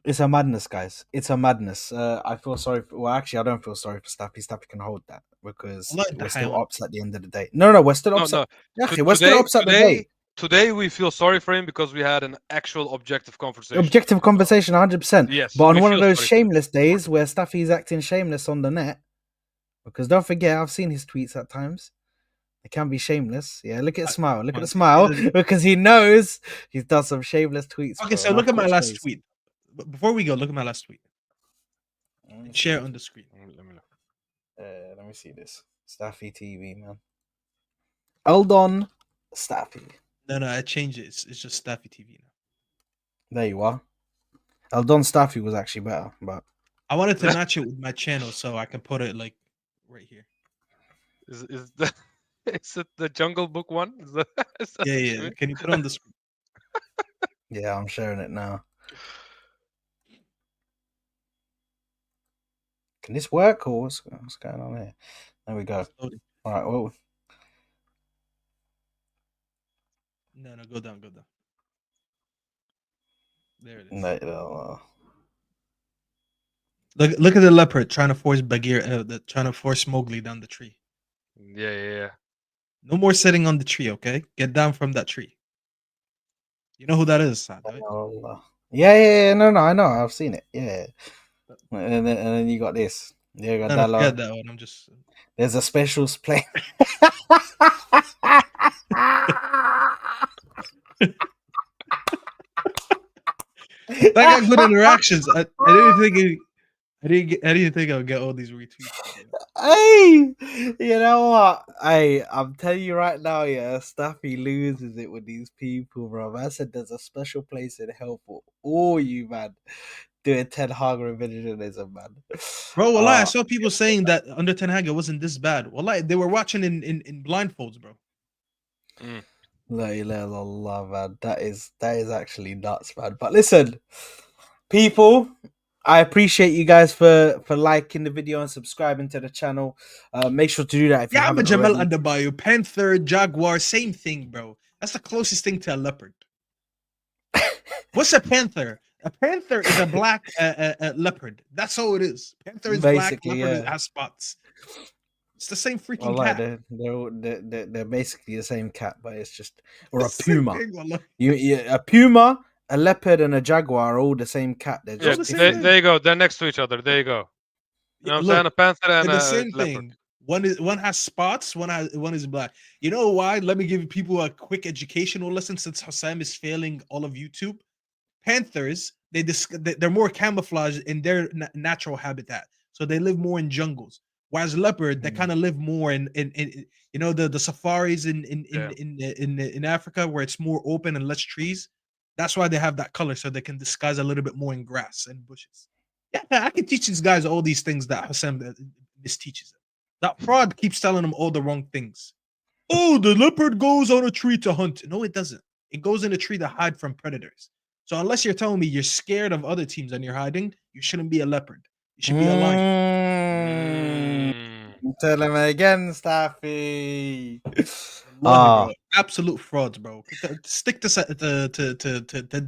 It's a madness, guys. It's a madness. I feel sorry. Well, actually, I don't feel sorry for Stappy. Stappy can hold that because Allah we're still Highland. ups at the end of the day. No, we're still No, ups. no. Yeah, we're still ups at the day. Today we feel sorry for him because we had an actual objective conversation. Objective conversation, 100%. Yes, But on we one of feel those sorry for him. shameless days where Staffy's acting shameless on the net, because don't forget, I've seen his tweets at times. It can be shameless. Yeah, look at smile. Look at the smile because he knows he's done some shameless tweets. Okay, bro, so and look I've at my caught last strays. tweet. But before we go, look at my last tweet. And share it on the screen. Let me look. Let me see this. Staffy TV, man. Eldon Staffy. No, I changed it. It's just Staffy TV now. There you are. Eldon Staffy was actually better, but I wanted to match it with my channel so I can put it like right here. Is it the Jungle Book one? Is that what Yeah. you mean? Can you put it on the screen? yeah, I'm sharing it now. Can this work or what's going on here? There we go. All right, well. No, go down. There it is. No. Look at the leopard trying to force Bagheera, trying to force Mowgli down the tree. Yeah. No more sitting on the tree, okay? Get down from that tree. You know who that is, Sad, right? Yeah. No, I know. I've seen it. Yeah. And then you got this. Yeah, you got No, forget that one. I'm just. There's a specials play. That got good interactions. I didn't think I would get all these retweets. Hey, you know what? Hey, I'm telling you right now, yeah, Staffy loses it with these people, bro. I said there's a special place in hell for all you, man. Doing Ten Hag revisionism, man. Bro, wallahi, I saw people saying that under Ten Hag it wasn't this bad. Wallahi, they were watching in blindfolds, bro. La ilaha illallah, man. That is actually nuts, man. But listen, people, I appreciate you guys for liking the video and subscribing to the channel. Make sure to do that if you haven't Jamal already. Adebayo, Panther, Jaguar, same thing, bro. That's the closest thing to a leopard. What's a panther? A panther is a black leopard. That's all it is. Panther is Basically, black, leopard has spots. It's the same freaking cat. They're basically the same cat, but it's just or a The same puma. thing, A puma, a leopard, and a jaguar are all the same cat. They're Yeah, just there you go. They're next to each other. There you go. You know what I'm saying? A panther and the a same leopard. thing. One has spots, one is black. You know why? Let me give people a quick educational lesson since Hassam is failing all of YouTube. Panthers, they're more camouflaged in their natural habitat, so they live more in jungles. Whereas leopard, they kind of live more in you know the safaris in Africa where it's more open and less trees. That's why they have that color, so they can disguise a little bit more in grass and bushes. Yeah, I can teach these guys all these things that Hassam misteaches them. That fraud keeps telling them all the wrong things. Oh, the leopard goes on a tree to hunt. No, it doesn't. It goes in a tree to hide from predators. So unless you're telling me you're scared of other teams and you're hiding, you shouldn't be a leopard. You should be a lion. Tell him again, Staffy. Bro. Absolute frauds, bro. Stick to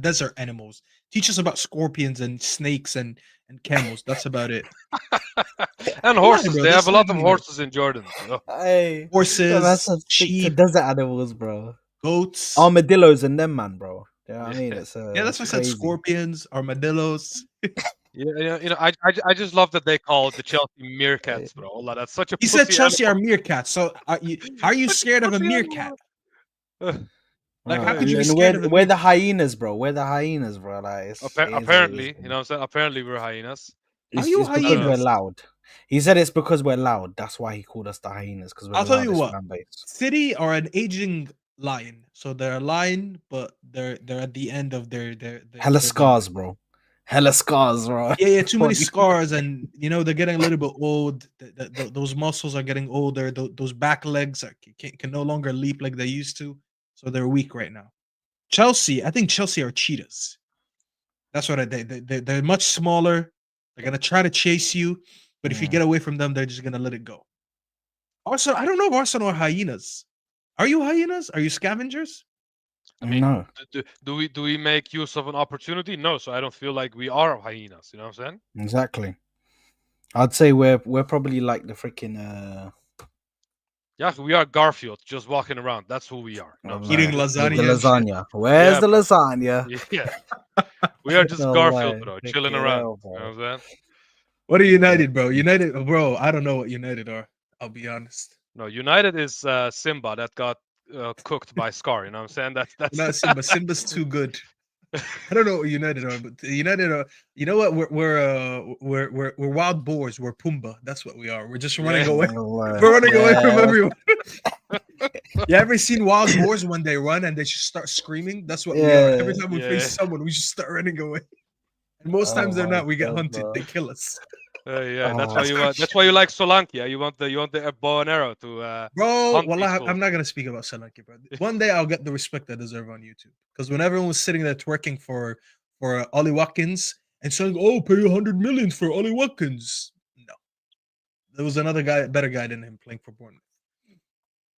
desert animals. Teach us about scorpions and snakes and camels. That's about it. And horses. They have a lot of horses in Jordan. So. Hey, horses, sheep, desert animals, bro. Goats, armadillos, and them, man, bro. You know what I mean? It's that's what I said. Scorpions, armadillos. I just love that they call the Chelsea meerkats, bro. Allah, that's such a. He said Chelsea are meerkats. So are you scared of a meerkat? Like, how could you be scared of we're the hyenas, bro? We're the hyenas, bro. Like, apparently, you know what I'm saying? Apparently, we're hyenas. It's because we're loud. He said it's because we're loud. That's why he called us the hyenas. Because I'll tell you what. City are an aging lion, so they're a lion, but they're at the end of their hella scars, bro. Hella scars, bro. Yeah, too many scars, and they're getting a little bit old. Those muscles are getting older. Those back legs can no longer leap like they used to, so they're weak right now. I think Chelsea are cheetahs. That's what they're much smaller. They're gonna try to chase you, But if you get away from them, they're just gonna let it go. Arsenal, I don't know if Arsenal are hyenas. Are you hyenas? Are you scavengers? I mean, No. do we make use of an opportunity? No, so I don't feel like we are hyenas. You know what I'm saying? Exactly. I'd say we're probably like the freaking Yeah, we are Garfield, just walking around. That's who we are. You know what I'm Eating saying? with the lasagna and shit. lasagna. Where's Yeah, the bro. lasagna? Yeah, we are just No Garfield, way. bro, Freaking chilling around. hell, You know bro. what I'm saying? What are United, bro? United, bro. I don't know what United are. I'll be honest. No, United is Simba that got cooked by Scar. You know what I'm saying? That's Not Simba. Simba's too good. I don't know what United are, but United are. You know what? We're wild boars. We're Pumbaa. That's what we are. We're just running Yeah. away. No We're way. running away from Yeah. everyone. You ever seen wild boars when they run and they just start screaming? That's what we are. Every Yeah. time we Yeah. face someone, we just start running away. And most Oh times they're my not. We get God, hunted. bro. They kill us. Yeah, that's Oh. why you that's why you like Solanke. Yeah, you want the bow and arrow to Bro, hunt well, these I'm fools. not gonna speak about Solanke, bro. One day I'll get the respect I deserve on YouTube. Because when everyone was sitting there twerking for Ollie Watkins and saying, "Oh, pay 100 million for Ollie Watkins," no, there was another guy, better guy than him, playing for Bournemouth.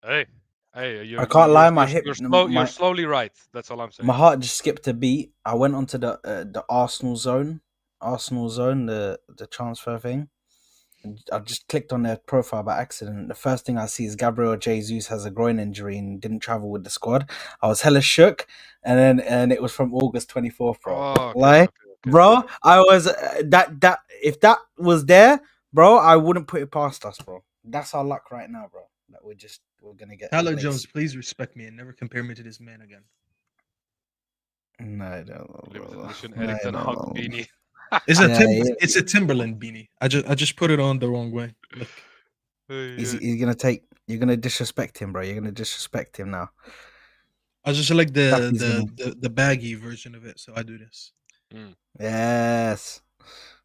Hey, I can't lie, my hip, you're slowly right. That's all I'm saying. my heart just skipped a beat. I went onto the Arsenal zone, the transfer thing. And I just clicked on their profile by accident. The first thing I see is Gabriel Jesus has a groin injury and didn't travel with the squad. I was hella shook, and it was from August 24th, bro. Oh, okay, Like, okay. bro, I was that if that was there, bro, I wouldn't put it past us, bro. That's our luck right now, bro. That we're gonna get Tyler replaced. Jones, please respect me and never compare me to this man again. No, no, Limited edition no, Eric Ten no, Hag no. beanie. It's a Yeah, it's a Timberland beanie. I just put it on the wrong way. Look, He's gonna take. You're gonna disrespect him, bro. You're gonna disrespect him now. I just like He's gonna. the baggy version of it, so I do this. Yes.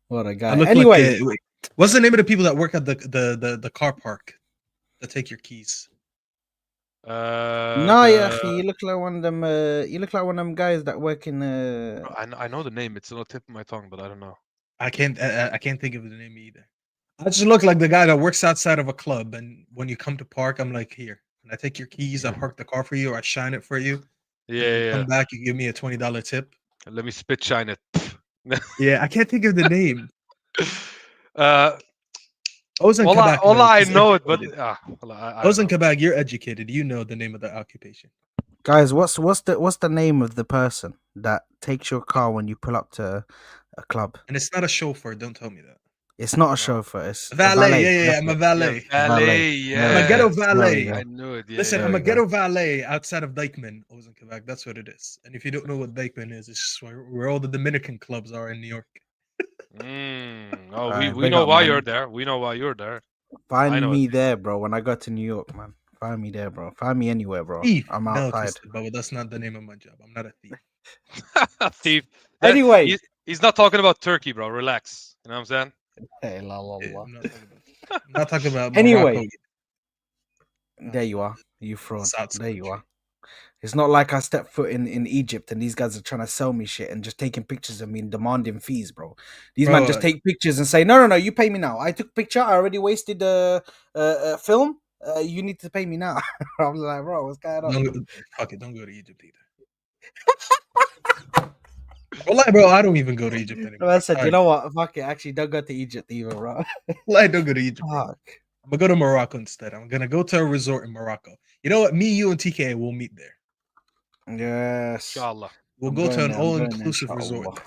What a I guy. look Anyway, like what's the name of the people that work at the car park that take your keys? no, yeah, you look like one of them. You look like one of them guys that work in. I know the name. It's on the tip of my tongue, but I don't know. I can't think of the name either. I just look like the guy that works outside of a club, and when you come to park, I'm like, here, and I take your keys, I park the car for you, or I shine it for you. Yeah. Come back, you give me a $20 tip. Let me spit shine it. Yeah, I can't think of the name. Ozan Kabak, I know it, but Ozan Kabak, you're educated. You know the name of the occupation. Guys, what's the name of the person that takes your car when you pull up to a club? And it's not a chauffeur. Don't tell me that. It's not a chauffeur. It's valet. Yeah, I'm a valet. Valet. I'm a ghetto valet. I knew it. Yeah, Listen, I'm a ghetto valet outside of Dykeman, Ozan Kabak. That's what it is. And if you don't know what Dykeman is, it's where all the Dominican clubs are in New York. We know why you're there. We know why you're there. Find me there, bro. When I go to New York, man. Find me there, bro. Find me anywhere, bro. Thief. I'm outside. No, but that's not the name of my job. I'm not a thief. Thief. Anyway, he's not talking about Turkey, bro. Relax. You know what I'm saying? Hey, la, la, Yeah, la. I'm not talking about Anyway, Morocco. there you are. You fraud. South There you country. are. It's not like I stepped foot in Egypt and these guys are trying to sell me shit and just taking pictures of me and demanding fees, bro. These men just take pictures and say, no, you pay me now. I took a picture. I already wasted the film. You need to pay me now. I'm like, bro, what's going on? Fuck it, don't go to Egypt either. Well, bro, I don't even go to Egypt anymore. I said, you know what? Fuck it. Actually, don't go to Egypt either, bro. Well, I don't go to Egypt. Fuck. I'm gonna go to Morocco instead. I'm gonna go to a resort in Morocco. You know what? Me, you, and TK will meet there. Yes. Inshallah. We'll go to an all-inclusive resort.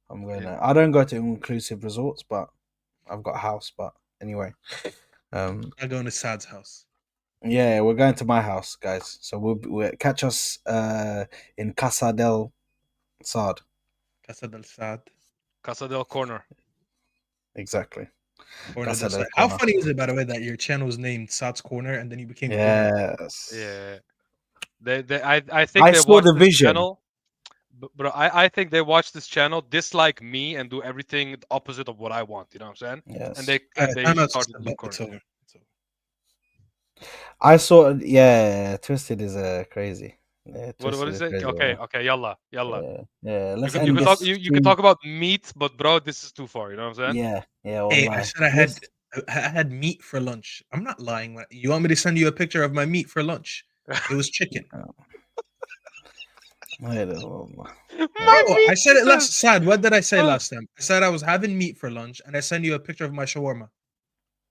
I'm going there. I don't go to inclusive resorts, but I've got a house. But anyway, I'm going to Saad's house. Yeah, we're going to my house, guys. So we'll catch us in Casa del Saad. Casa del Saad. Casa del Corner. Exactly. Casa del How funny is it, by the way, that your channel was named Saad's Corner and then you became Yes. Yeah. I think I they saw watched the this vision. channel, but I think they watch this channel, dislike me, and do everything the opposite of what I want. You know what I'm saying? Yes. And they started to do corner. It's over. I saw. Yeah, Twisted is crazy. Yeah, What is it? crazy, Okay, yalla. Yeah. Let's You end can this. talk. You can talk about meat, but bro, this is too far. You know what I'm saying? Yeah. Yeah, Hey, I wallahi. said I had meat for lunch. I'm not lying. You want me to send you a picture of my meat for lunch? It was chicken. Wallah. My Oh, meat, I said he it last. says. Sad. What did I say Uh, last time? I said I was having meat for lunch, and I sent you a picture of my shawarma.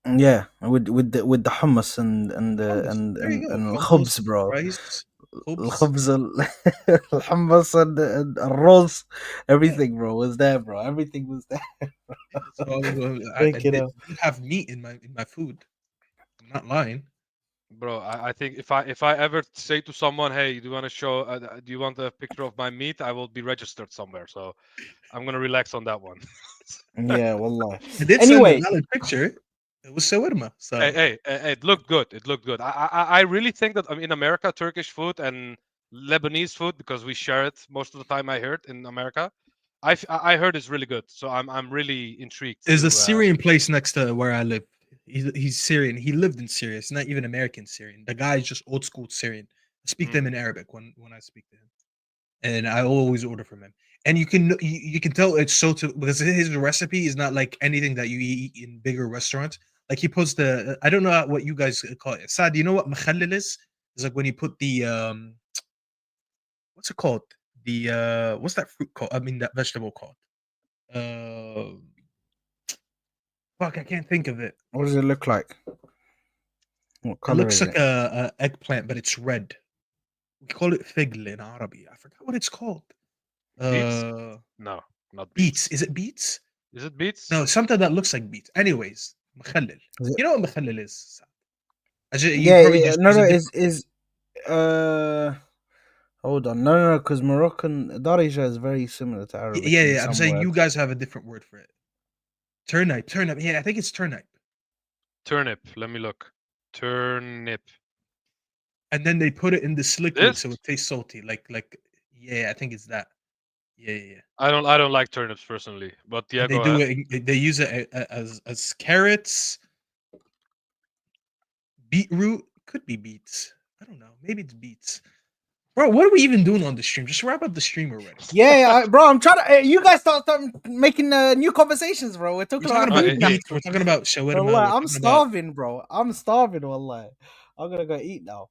Yeah, with the hummus and the Hummus. There you go. and Hummus, الخبز, bro. rice, khubz. الخبز الحمص and الرز, Yeah. everything, bro, was there, bro. Everything was there. Yeah. So I Thank you, know. did have meat in my food. I'm not lying. Bro, I think if I ever say to someone, hey, do you want to show? Do you want a picture of my meat? I will be registered somewhere. So I'm gonna relax on that one. Yeah, wallahi. I did send a Anyway, valid picture. It was shawarma. Hey, So it looked good. It looked good. I really think that in America, Turkish food and Lebanese food, because we share it most of the time. I heard in America, I heard it's really good. So I'm really intrigued there's a to. Syrian place next to where I live. He's Syrian. He lived in Syria. It's not even American Syrian. The guy is just old school Syrian. I speak to him Mm, in Arabic when I speak to him, and I always order from him. And you can tell it's so to because his recipe is not like anything that you eat in bigger restaurants. Like he puts the I don't know what you guys call it. Sad, do you know what مخلل is? It's like when you put the what's it called? The what's that fruit called? I mean that vegetable called. Uh fuck, I can't think of it. what does it look like? What It color looks is like it? a eggplant, but it's red. We call it figl in Arabic. I forgot what it's called. beets? Uh, No, not beets. beets. Is it beets? Is it beets? No, something that looks like beets. Anyways, مخلل. Is it? You know what مخلل is? You Yeah, probably yeah, just no, use no, a is different. is hold on, no, because Moroccan Darija is very similar to Arabic Yeah, in yeah. I'm some saying you words. guys have a different word for it. Turnip, turnip. Yeah, I think it's turnip. Turnip. Let me look. Turnip. And then they put it in this liquid so This? it tastes salty. Yeah, I think it's that. Yeah, yeah, yeah. I don't like turnips personally, but yeah, And they go do ahead. it. They use it as carrots, beetroot. Could be beets. I don't know. Maybe it's beets. Bro, what are we even doing on the stream? Just wrap up the stream already. Yeah, bro, I'm trying to. You guys start making new conversations, bro. We're We're talking talking about about food He now. meat. We're talking about shawarma. Wallah, We're I'm talking about starving, bro. I'm starving, wallah. I'm gonna go eat now.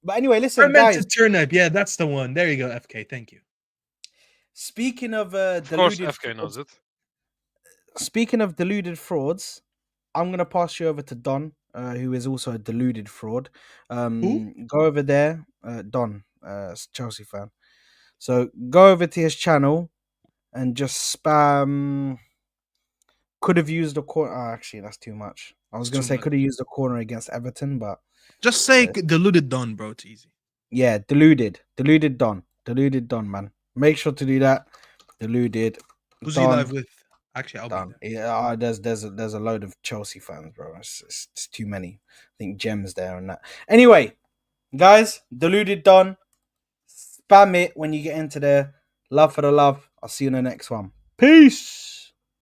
But anyway, listen, guys. fermented turnip. Yeah, that's the one. There you go, FK. Thank you. Speaking of of course deluded FK knows frauds, it. I'm gonna pass you over to Don, who is also a deluded fraud. Who? Go over there, Don, Chelsea fan. So go over to his channel and just spam. Could have used a corner. Oh, actually, that's too much. I was It's gonna too say much. could have used a corner against Everton, but Just say uh, diluted Don, bro. It's easy. yeah, deluded Don, man. Make sure to do that. Deluded Who's he Don. live with? Actually, I'll be Done. there. Yeah, there's a load of Chelsea fans, bro. It's too many. I think Gem's there and that. Anyway, guys, deluded done. Spam it when you get into there. Love for the love. I'll see you in the next one. Peace.